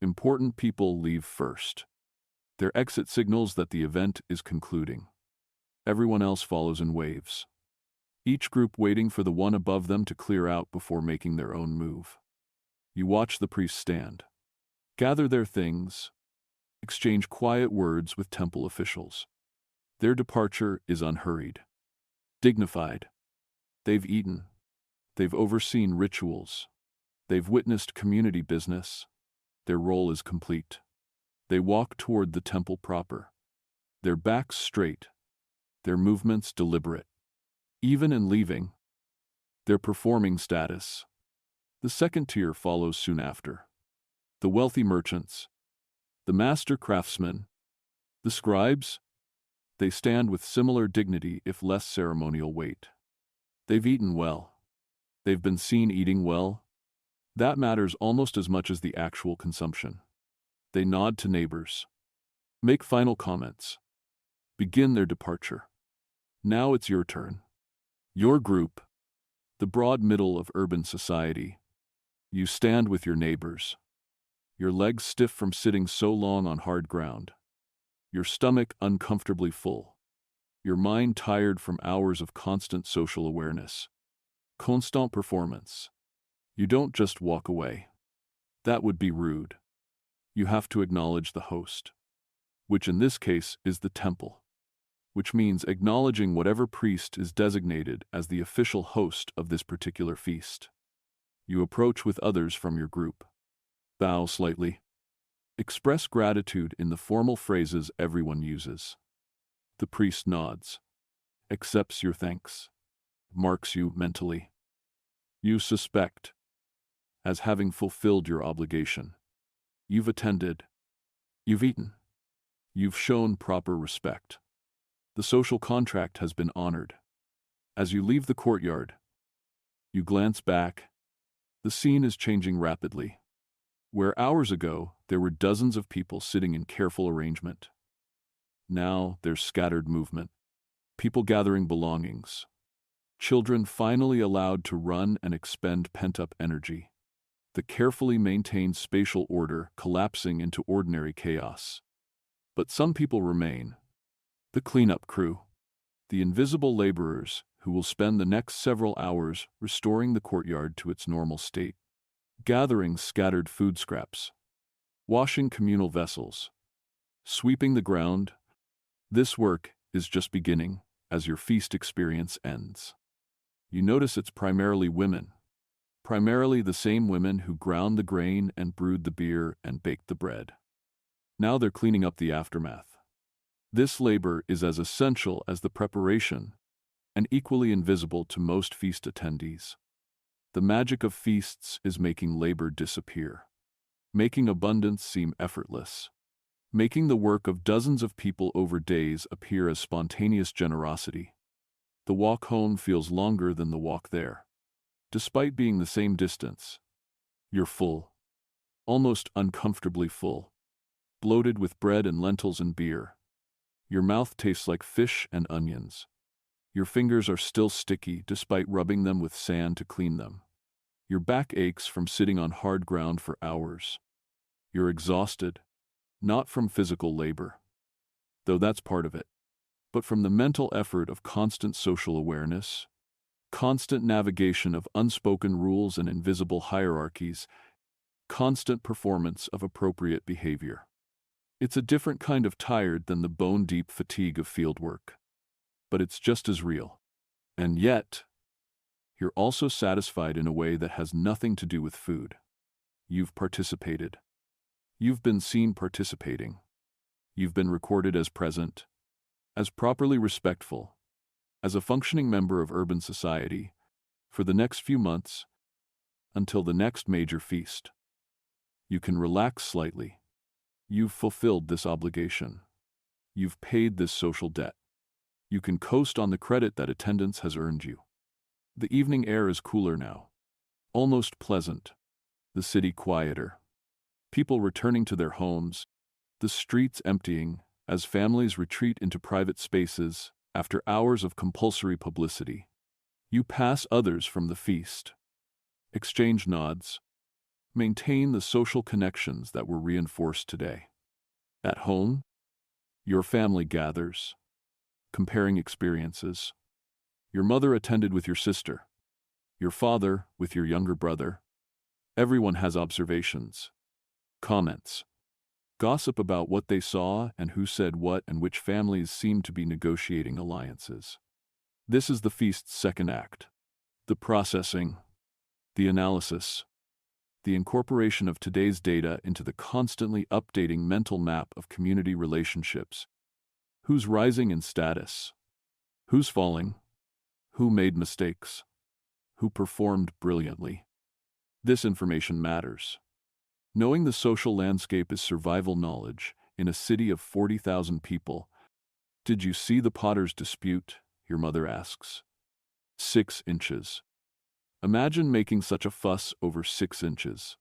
A: Important people leave first. Their exit signals that the event is concluding. Everyone else follows in waves. Each group waiting for the one above them to clear out before making their own move. You watch the priests stand. Gather their things. Exchange quiet words with temple officials. Their departure is unhurried. Dignified. They've eaten. They've overseen rituals. They've witnessed community business. Their role is complete. They walk toward the temple proper. Their backs straight. Their movements deliberate. Even in leaving, their performing status. The second tier follows soon after. The wealthy merchants. The master craftsmen. The scribes. They stand with similar dignity if less ceremonial weight. They've eaten well. They've been seen eating well. That matters almost as much as the actual consumption. They nod to neighbors. Make final comments. Begin their departure. Now it's your turn. Your group. The broad middle of urban society. You stand with your neighbors. Your legs stiff from sitting so long on hard ground. Your stomach uncomfortably full. Your mind tired from hours of constant social awareness. Constant performance. You don't just walk away. That would be rude. You have to acknowledge the host, which in this case is the temple, which means acknowledging whatever priest is designated as the official host of this particular feast. You approach with others from your group. Bow slightly. Express gratitude in the formal phrases everyone uses. The priest nods, accepts your thanks, marks you mentally. You suspect, as having fulfilled your obligation. You've attended. You've eaten. You've shown proper respect. The social contract has been honored. As you leave the courtyard, you glance back. The scene is changing rapidly. Where hours ago there were dozens of people sitting in careful arrangement, now there's scattered movement, people gathering belongings, children finally allowed to run and expend pent-up energy, the carefully maintained spatial order collapsing into ordinary chaos. But some people remain. The cleanup crew, the invisible laborers who will spend the next several hours restoring the courtyard to its normal state. Gathering scattered food scraps, washing communal vessels, sweeping the ground. This work is just beginning as your feast experience ends. You notice it's primarily women, primarily the same women who ground the grain and brewed the beer and baked the bread. Now they're cleaning up the aftermath. This labor is as essential as the preparation and equally invisible to most feast attendees. The magic of feasts is making labor disappear, making abundance seem effortless, making the work of dozens of people over days appear as spontaneous generosity. The walk home feels longer than the walk there. Despite being the same distance, you're full, almost uncomfortably full, bloated with bread and lentils and beer. Your mouth tastes like fish and onions. Your fingers are still sticky despite rubbing them with sand to clean them. Your back aches from sitting on hard ground for hours. You're exhausted, not from physical labor, though that's part of it, but from the mental effort of constant social awareness, constant navigation of unspoken rules and invisible hierarchies, constant performance of appropriate behavior. It's a different kind of tired than the bone-deep fatigue of fieldwork, but it's just as real. And yet, you're also satisfied in a way that has nothing to do with food. You've participated. You've been seen participating. You've been recorded as present, as properly respectful, as a functioning member of urban society, for the next few months, until the next major feast. You can relax slightly. You've fulfilled this obligation. You've paid this social debt. You can coast on the credit that attendance has earned you. The evening air is cooler now, almost pleasant, the city quieter, people returning to their homes, the streets emptying as families retreat into private spaces after hours of compulsory publicity. You pass others from the feast, exchange nods, maintain the social connections that were reinforced today. At home, your family gathers, comparing experiences. Your mother attended with your sister, your father with your younger brother. Everyone has observations, comments, gossip about what they saw and who said what and which families seem to be negotiating alliances. This is the feast's second act. The processing, the analysis, the incorporation of today's data into the constantly updating mental map of community relationships. Who's rising in status? Who's falling? Who made mistakes? Who performed brilliantly? This information matters. Knowing the social landscape is survival knowledge in a city of 40,000 people. Did you see the potter's dispute? Your mother asks. 6 inches. Imagine making such a fuss over 6 inches.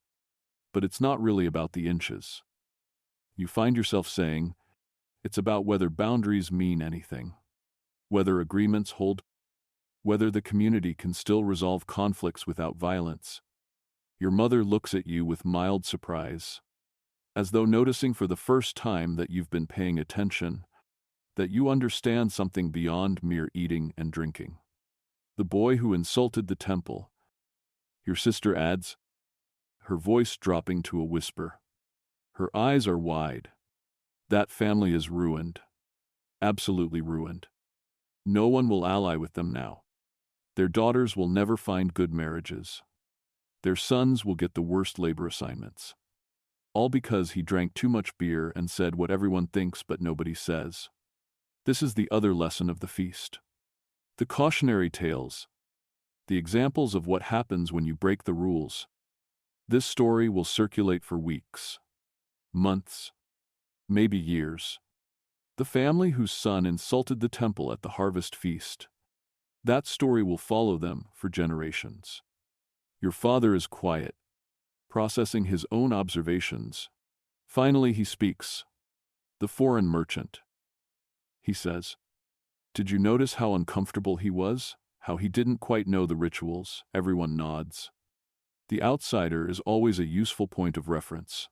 A: But it's not really about the inches. You find yourself saying, it's about whether boundaries mean anything, whether agreements hold, whether the community can still resolve conflicts without violence. Your mother looks at you with mild surprise, as though noticing for the first time that you've been paying attention, that you understand something beyond mere eating and drinking. The boy who insulted the temple, your sister adds, her voice dropping to a whisper. Her eyes are wide. That family is ruined, absolutely ruined. No one will ally with them now. Their daughters will never find good marriages. Their sons will get the worst labor assignments. All because he drank too much beer and said what everyone thinks but nobody says. This is the other lesson of the feast. The cautionary tales, the examples of what happens when you break the rules. This story will circulate for weeks, months, maybe years. The family whose son insulted the temple at the harvest feast. That story will follow them for generations. Your father is quiet, processing his own observations. Finally he speaks. The foreign merchant. He says, "Did you notice how uncomfortable he was? How he didn't quite know the rituals?" Everyone nods. The outsider is always a useful point of reference.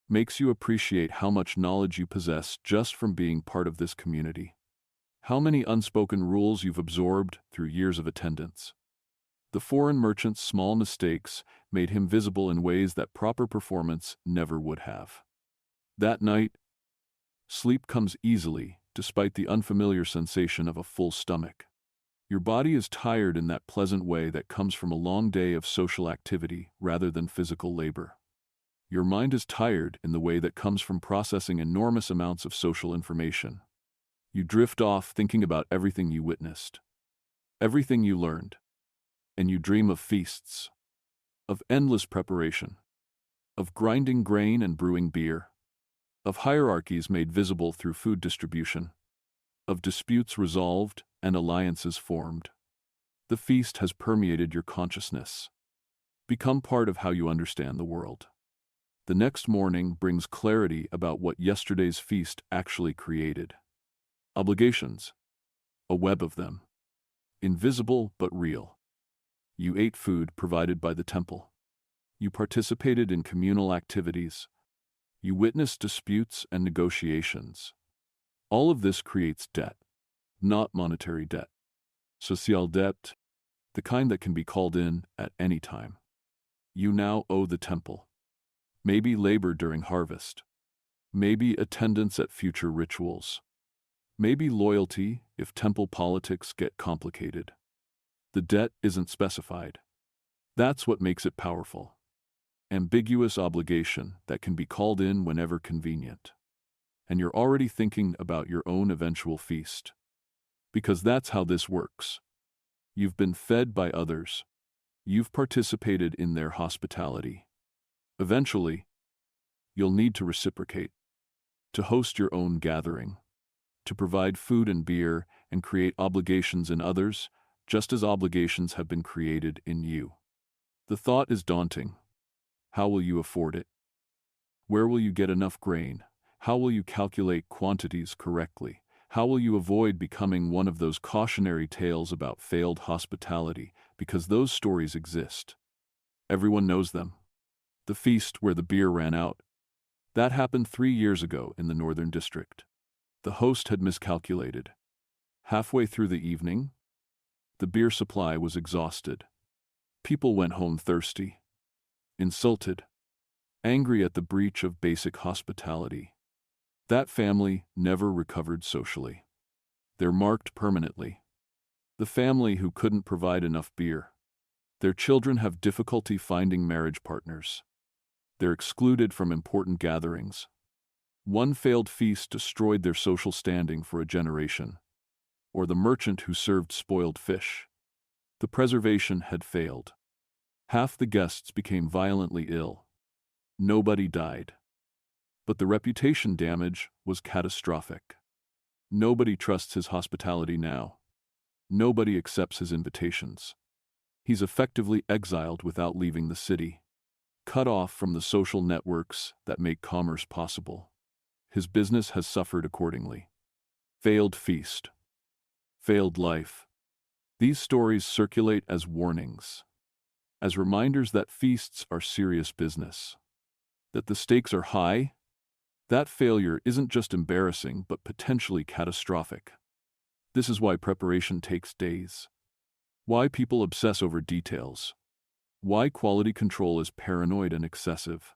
A: Makes you appreciate how much knowledge you possess just from being part of this community. How many unspoken rules you've absorbed through years of attendance. The foreign merchant's small mistakes made him visible in ways that proper performance never would have. That night, sleep comes easily despite the unfamiliar sensation of a full stomach. Your body is tired in that pleasant way that comes from a long day of social activity rather than physical labor. Your mind is tired in the way that comes from processing enormous amounts of social information. You drift off thinking about everything you witnessed, everything you learned, and you dream of feasts, of endless preparation, of grinding grain and brewing beer, of hierarchies made visible through food distribution, of disputes resolved and alliances formed. The feast has permeated your consciousness, become part of how you understand the world. The next morning brings clarity about what yesterday's feast actually created. Obligations, a web of them, invisible but real. You ate food provided by the temple. You participated in communal activities. You witnessed disputes and negotiations. All of this creates debt, not monetary debt. Social debt, the kind that can be called in at any time. You now owe the temple. Maybe labor during harvest. Maybe attendance at future rituals. Maybe loyalty if temple politics get complicated. The debt isn't specified. That's what makes it powerful. Ambiguous obligation that can be called in whenever convenient. And you're already thinking about your own eventual feast. Because that's how this works. You've been fed by others. You've participated in their hospitality. Eventually, you'll need to reciprocate, to host your own gathering, to provide food and beer and create obligations in others, just as obligations have been created in you. The thought is daunting. How will you afford it? Where will you get enough grain? How will you calculate quantities correctly? How will you avoid becoming one of those cautionary tales about failed hospitality, because those stories exist? Everyone knows them. The feast where the beer ran out. That happened 3 years ago in the Northern District. The host had miscalculated. Halfway through the evening, the beer supply was exhausted. People went home thirsty, insulted, angry at the breach of basic hospitality. That family never recovered socially. They're marked permanently. The family who couldn't provide enough beer. Their children have difficulty finding marriage partners. They're excluded from important gatherings. One failed feast destroyed their social standing for a generation. Or the merchant who served spoiled fish. The preservation had failed. Half the guests became violently ill. Nobody died. But the reputation damage was catastrophic. Nobody trusts his hospitality now. Nobody accepts his invitations. He's effectively exiled without leaving the city, cut off from the social networks that make commerce possible. His business has suffered accordingly. Failed feast. Failed life. These stories circulate as warnings, as reminders that feasts are serious business, that the stakes are high. That failure isn't just embarrassing but potentially catastrophic. This is why preparation takes days. Why people obsess over details. Why quality control is paranoid and excessive.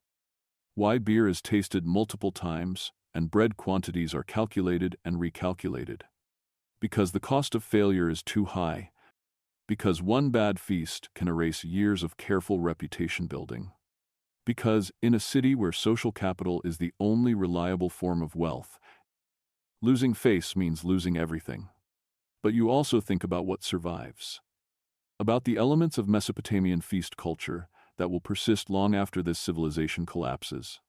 A: Why beer is tasted multiple times and bread quantities are calculated and recalculated. Because the cost of failure is too high. Because one bad feast can erase years of careful reputation building. Because, in a city where social capital is the only reliable form of wealth, losing face means losing everything. But you also think about what survives. About the elements of Mesopotamian feast culture that will persist long after this civilization collapses.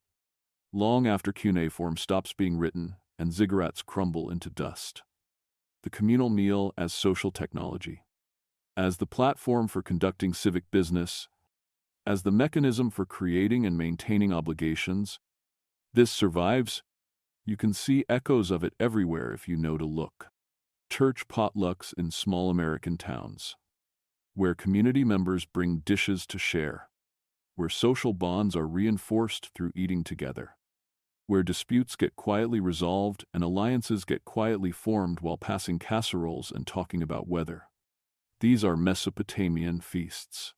A: Long after cuneiform stops being written and ziggurats crumble into dust. The communal meal as social technology. As the platform for conducting civic business, as the mechanism for creating and maintaining obligations, this survives. You can see echoes of it everywhere if you know to look. Church potlucks in small American towns, where community members bring dishes to share, where social bonds are reinforced through eating together, where disputes get quietly resolved and alliances get quietly formed while passing casseroles and talking about weather. These are Mesopotamian feasts.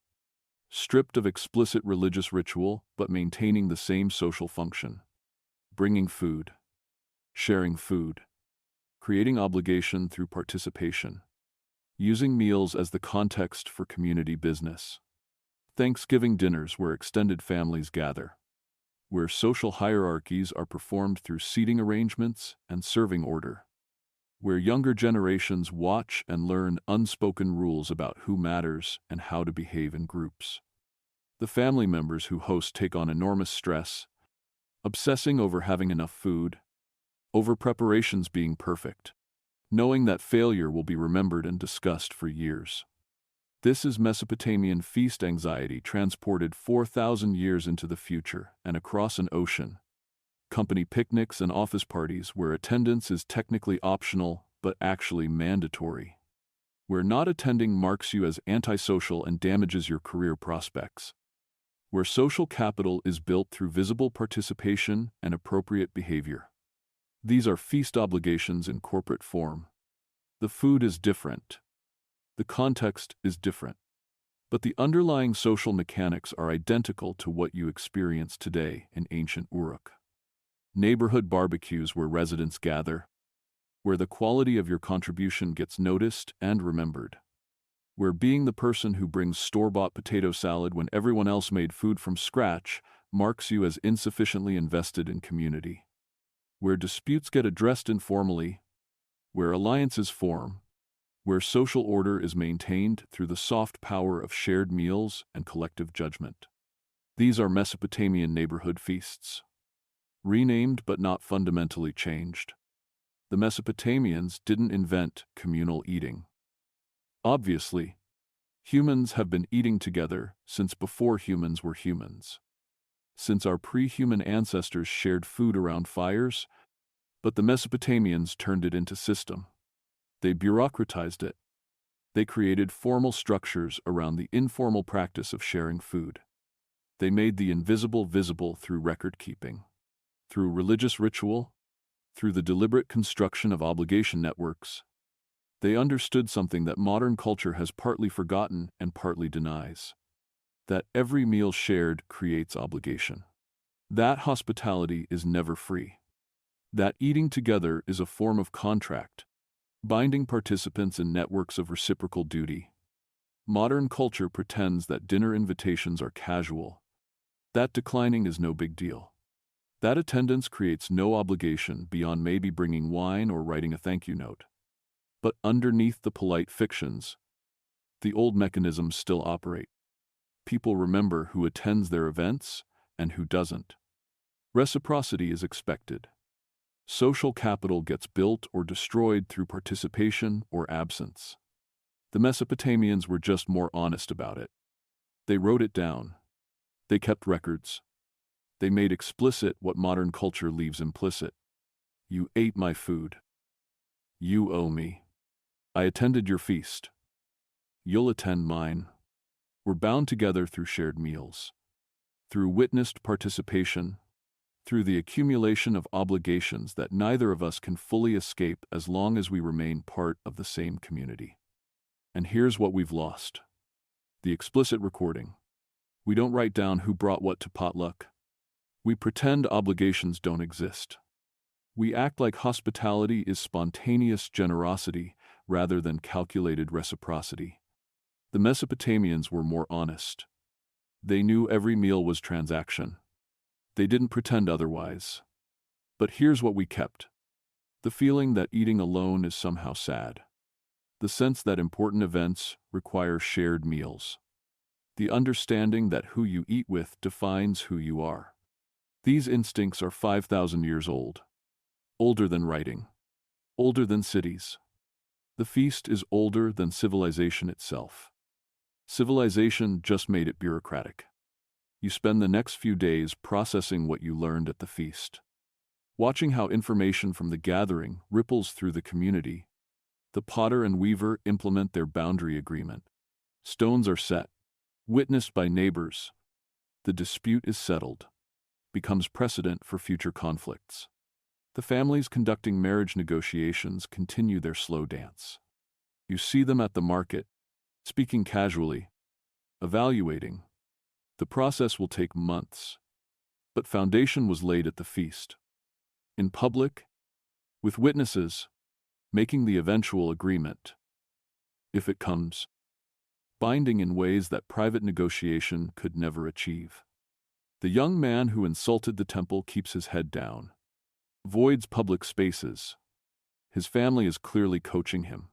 A: Stripped of explicit religious ritual, but maintaining the same social function. Bringing food. Sharing food. Creating obligation through participation. Using meals as the context for community business. Thanksgiving dinners where extended families gather. Where social hierarchies are performed through seating arrangements and serving order. Where younger generations watch and learn unspoken rules about who matters and how to behave in groups. The family members who host take on enormous stress, obsessing over having enough food, over preparations being perfect, knowing that failure will be remembered and discussed for years. This is Mesopotamian feast anxiety transported 4,000 years into the future and across an ocean. Company picnics and office parties where attendance is technically optional but actually mandatory. Where not attending marks you as antisocial and damages your career prospects. Where social capital is built through visible participation and appropriate behavior. These are feast obligations in corporate form. The food is different. The context is different. But the underlying social mechanics are identical to what you experience today in ancient Uruk. Neighborhood barbecues where residents gather, where the quality of your contribution gets noticed and remembered, where being the person who brings store-bought potato salad when everyone else made food from scratch marks you as insufficiently invested in community, where disputes get addressed informally, where alliances form, where social order is maintained through the soft power of shared meals and collective judgment. These are Mesopotamian neighborhood feasts. Renamed but not fundamentally changed. The Mesopotamians didn't invent communal eating. Obviously, humans have been eating together since before humans were humans. Since our pre-human ancestors shared food around fires, but the Mesopotamians turned it into system. They bureaucratized it. They created formal structures around the informal practice of sharing food. They made the invisible visible through record-keeping, through religious ritual, through the deliberate construction of obligation networks. They understood something that modern culture has partly forgotten and partly denies: that every meal shared creates obligation. That hospitality is never free. That eating together is a form of contract, binding participants in networks of reciprocal duty. Modern culture pretends that dinner invitations are casual, that declining is no big deal, that attendance creates no obligation beyond maybe bringing wine or writing a thank you note. But underneath the polite fictions, the old mechanisms still operate. People remember who attends their events and who doesn't. Reciprocity is expected. Social capital gets built or destroyed through participation or absence. The Mesopotamians were just more honest about it. They wrote it down. They kept records. They made explicit what modern culture leaves implicit. You ate my food. You owe me. I attended your feast. You'll attend mine. We're bound together through shared meals, through witnessed participation, through the accumulation of obligations that neither of us can fully escape as long as we remain part of the same community. And here's what we've lost: the explicit recording. We don't write down who brought what to potluck. We pretend obligations don't exist. We act like hospitality is spontaneous generosity rather than calculated reciprocity. The Mesopotamians were more honest. They knew every meal was transaction. They didn't pretend otherwise. But here's what we kept: the feeling that eating alone is somehow sad. The sense that important events require shared meals. The understanding that who you eat with defines who you are. These instincts are 5,000 years old. Older than writing. Older than cities. The feast is older than civilization itself. Civilization just made it bureaucratic. You spend the next few days processing what you learned at the feast, watching how information from the gathering ripples through the community. The potter and weaver implement their boundary agreement. Stones are set, witnessed by neighbors. The dispute is settled, becomes precedent for future conflicts. The families conducting marriage negotiations continue their slow dance. You see them at the market, speaking casually, evaluating. The process will take months, but foundation was laid at the feast. In public, with witnesses, making the eventual agreement, if it comes, binding in ways that private negotiation could never achieve. The young man who insulted the temple keeps his head down, avoids public spaces. His family is clearly coaching him,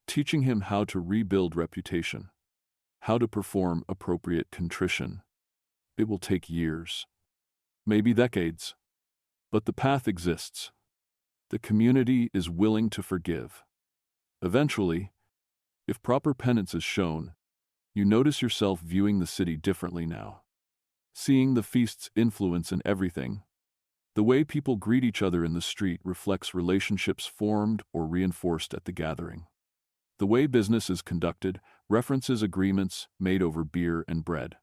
A: teaching him how to rebuild reputation, how to perform appropriate contrition. It will take years, maybe decades, but the path exists. The community is willing to forgive. Eventually, if proper penance is shown, you notice yourself viewing the city differently now, seeing the feast's influence in everything. The way people greet each other in the street reflects relationships formed or reinforced at the gathering. The way business is conducted references agreements made over beer and bread.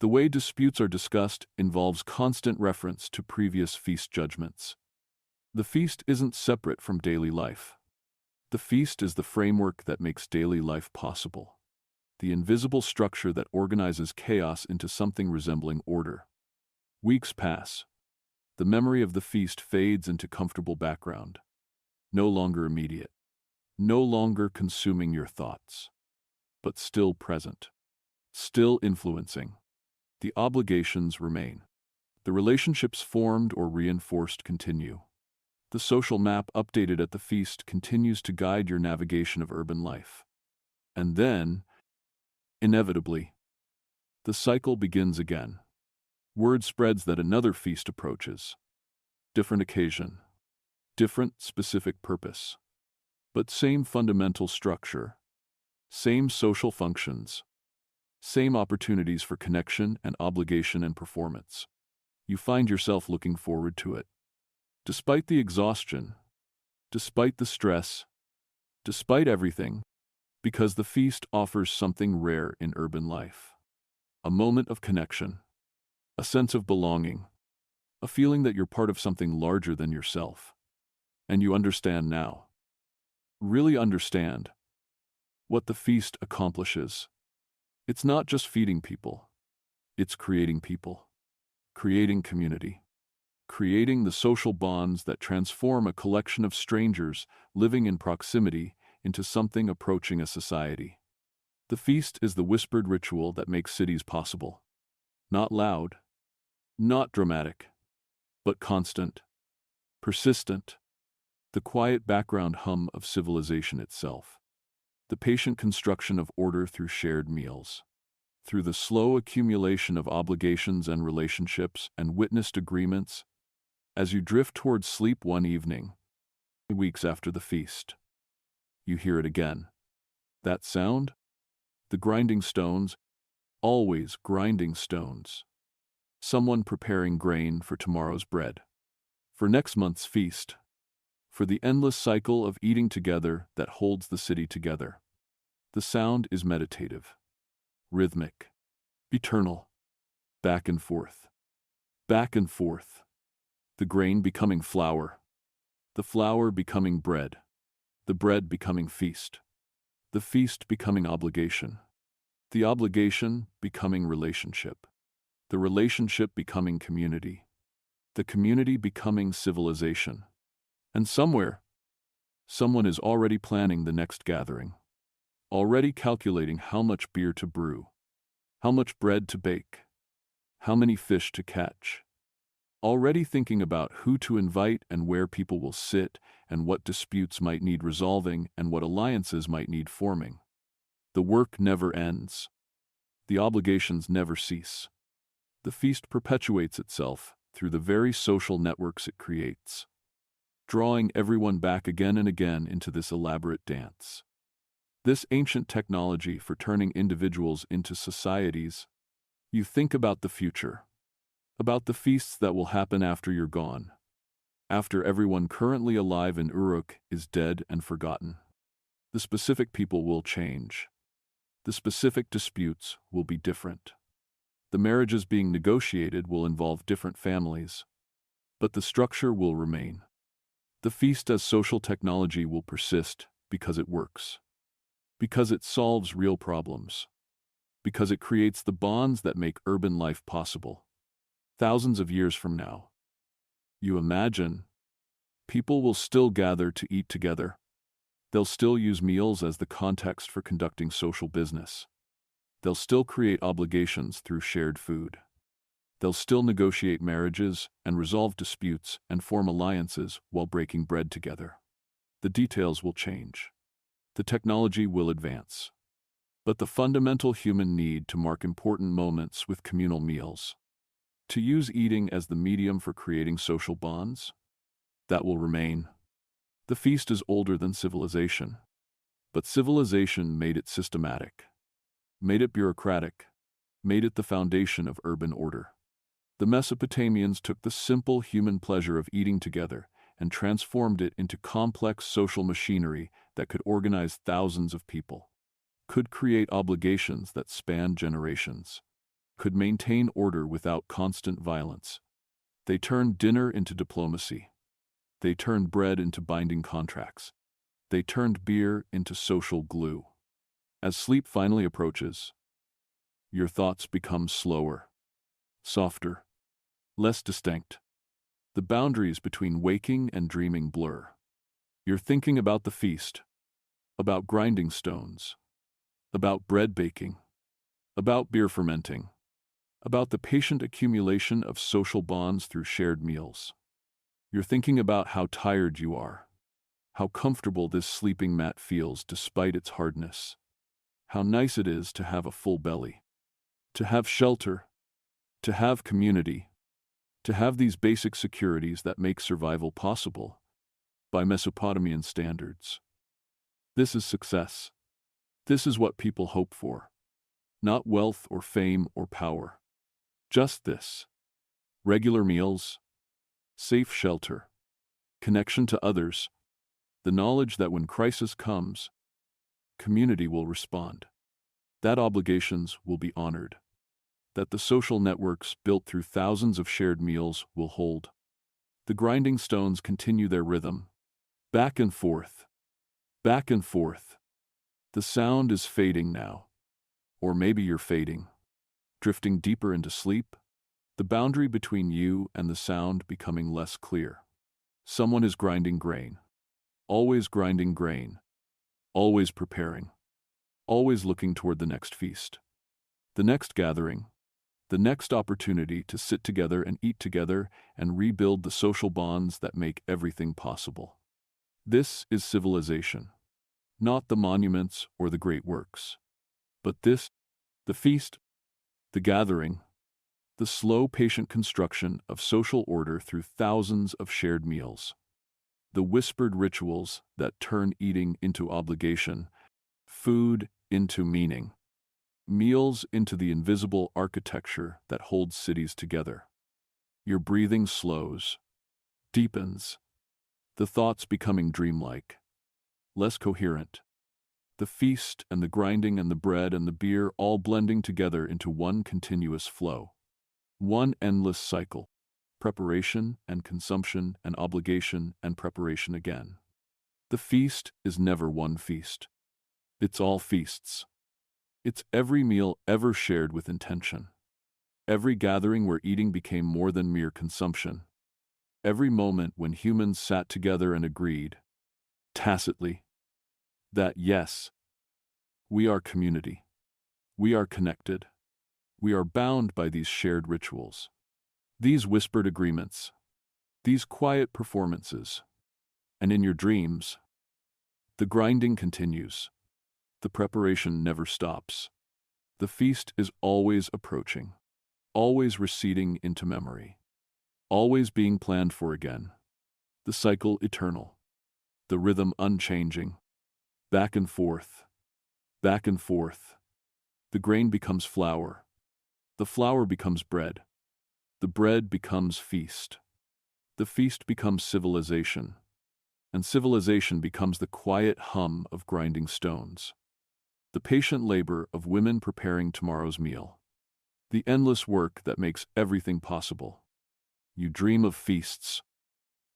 A: The way disputes are discussed involves constant reference to previous feast judgments. The feast isn't separate from daily life. The feast is the framework that makes daily life possible, the invisible structure that organizes chaos into something resembling order. Weeks pass. The memory of the feast fades into comfortable background, no longer immediate, no longer consuming your thoughts. but still present, still influencing. The obligations remain. The relationships formed or reinforced continue. The social map updated at the feast continues to guide your navigation of urban life. And then, inevitably, the cycle begins again. Word spreads that another feast approaches. Different occasion, different specific purpose, but same fundamental structure, same social functions, same opportunities for connection and obligation and performance. You find yourself looking forward to it. Despite the exhaustion, despite the stress, despite everything, because the feast offers something rare in urban life. A moment of connection, a sense of belonging, a feeling that you're part of something larger than yourself. And you understand now, really understand, what the feast accomplishes. It's not just feeding people, it's creating people, creating community, creating the social bonds that transform a collection of strangers living in proximity into something approaching a society. The feast is the whispered ritual that makes cities possible. Not loud, not dramatic, but constant, persistent, the quiet background hum of civilization itself. The patient construction of order through shared meals, through the slow accumulation of obligations and relationships and witnessed agreements, as you drift towards sleep one evening, weeks after the feast. You hear it again. That sound? The grinding stones, always grinding stones. Someone preparing grain for tomorrow's bread, for next month's feast, for the endless cycle of eating together that holds the city together. The sound is meditative, rhythmic, eternal, back and forth, back and forth. The grain becoming flour, the flour becoming bread, the bread becoming feast, the feast becoming obligation, the obligation becoming relationship, the relationship becoming community, the community becoming civilization. And somewhere, someone is already planning the next gathering, already calculating how much beer to brew, how much bread to bake, how many fish to catch, already thinking about who to invite and where people will sit and what disputes might need resolving and what alliances might need forming. The work never ends. The obligations never cease. The feast perpetuates itself through the very social networks it creates, drawing everyone back again and again into this elaborate dance. This ancient technology for turning individuals into societies. You think about the future, about the feasts that will happen after you're gone, after everyone currently alive in Uruk is dead and forgotten. The specific people will change. The specific disputes will be different. The marriages being negotiated will involve different families, but the structure will remain. The feast as social technology will persist because it works, because it solves real problems, because it creates the bonds that make urban life possible. Thousands of years from now, you imagine, people will still gather to eat together. They'll still use meals as the context for conducting social business. They'll still create obligations through shared food. They'll still negotiate marriages and resolve disputes and form alliances while breaking bread together. The details will change. The technology will advance. But the fundamental human need to mark important moments with communal meals, to use eating as the medium for creating social bonds, that will remain. The feast is older than civilization, but civilization made it systematic, made it bureaucratic, made it the foundation of urban order. The Mesopotamians took the simple human pleasure of eating together and transformed it into complex social machinery that could organize thousands of people, could create obligations that spanned generations, could maintain order without constant violence. They turned dinner into diplomacy. They turned bread into binding contracts. They turned beer into social glue. As sleep finally approaches, your thoughts become slower, softer, less distinct. The boundaries between waking and dreaming blur. You're thinking about the feast, about grinding stones, about bread baking, about beer fermenting, about the patient accumulation of social bonds through shared meals. You're thinking about how tired you are, how comfortable this sleeping mat feels despite its hardness, how nice it is to have a full belly, to have shelter, to have community, to have these basic securities that make survival possible by Mesopotamian standards. This is success. This is what people hope for. Not wealth or fame or power. Just this. Regular meals, safe shelter, connection to others, the knowledge that when crisis comes, community will respond, that obligations will be honored, that the social networks built through thousands of shared meals will hold. The grinding stones continue their rhythm, back and forth, back and forth. The sound is fading now, or maybe you're fading, drifting deeper into sleep, the boundary between you and the sound becoming less clear. Someone is grinding grain, always grinding grain, always preparing, always looking toward the next feast, the next gathering, the next opportunity to sit together and eat together and rebuild the social bonds that make everything possible. This is civilization, not the monuments or the great works, but this, the feast, the gathering, the slow, patient construction of social order through thousands of shared meals, the whispered rituals that turn eating into obligation, food into meaning, meals into the invisible architecture that holds cities together. Your breathing slows, deepens, the thoughts becoming dreamlike, less coherent, the feast and the grinding and the bread and the beer all blending together into one continuous flow. One endless cycle, preparation and consumption and obligation and preparation again. The feast is never one feast. It's all feasts. It's every meal ever shared with intention. Every gathering where eating became more than mere consumption. Every moment when humans sat together and agreed, tacitly, that yes, we are community. We are connected. We are bound by these shared rituals, these whispered agreements, these quiet performances. And in your dreams, the grinding continues. The preparation never stops. The feast is always approaching, always receding into memory, always being planned for again. The cycle eternal, the rhythm unchanging, back and forth, back and forth. The grain becomes flour. The flour becomes bread. The bread becomes feast. The feast becomes civilization. And civilization becomes the quiet hum of grinding stones. The patient labor of women preparing tomorrow's meal. The endless work that makes everything possible. You dream of feasts,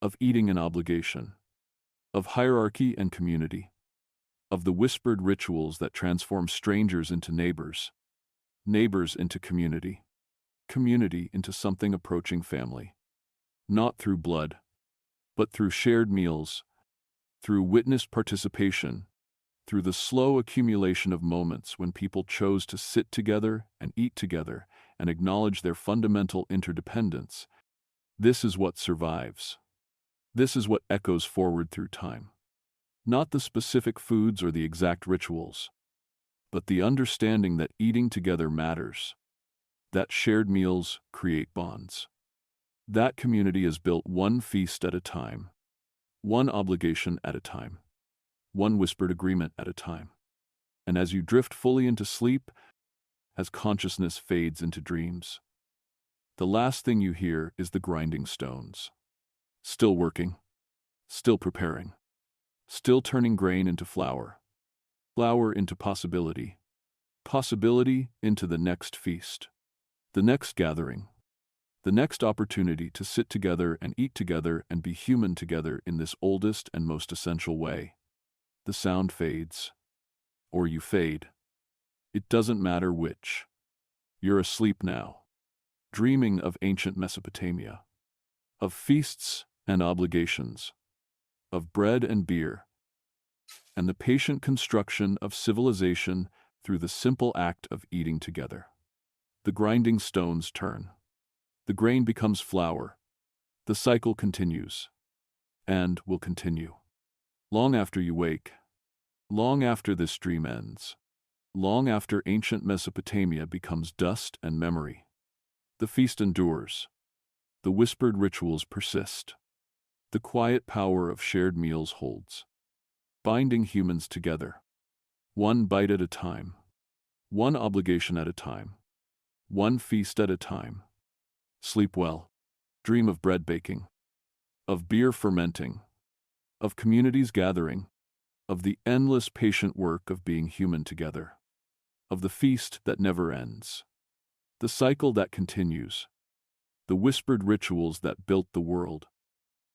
A: of eating and obligation, of hierarchy and community, of the whispered rituals that transform strangers into neighbors, neighbors into community, community into something approaching family. Not through blood, but through shared meals, through witnessed participation, through the slow accumulation of moments when people chose to sit together and eat together and acknowledge their fundamental interdependence. This is what survives. This is what echoes forward through time. Not the specific foods or the exact rituals, but the understanding that eating together matters, that shared meals create bonds. That community is built one feast at a time, one obligation at a time, one whispered agreement at a time. And as you drift fully into sleep, as consciousness fades into dreams, the last thing you hear is the grinding stones. Still working, still preparing, still turning grain into flour, flour into possibility, possibility into the next feast, the next gathering, the next opportunity to sit together and eat together and be human together in this oldest and most essential way. The sound fades, or you fade. It doesn't matter which. You're asleep now, dreaming of ancient Mesopotamia, of feasts and obligations, of bread and beer, and the patient construction of civilization through the simple act of eating together. The grinding stones turn. The grain becomes flour. The cycle continues. And will continue. Long after you wake. Long after this dream ends. Long after ancient Mesopotamia becomes dust and memory. The feast endures. The whispered rituals persist. The quiet power of shared meals holds, binding humans together. One bite at a time. One obligation at a time. One feast at a time. Sleep well. Dream of bread baking. Of beer fermenting. Of communities gathering. Of the endless patient work of being human together. Of the feast that never ends. The cycle that continues. The whispered rituals that built the world.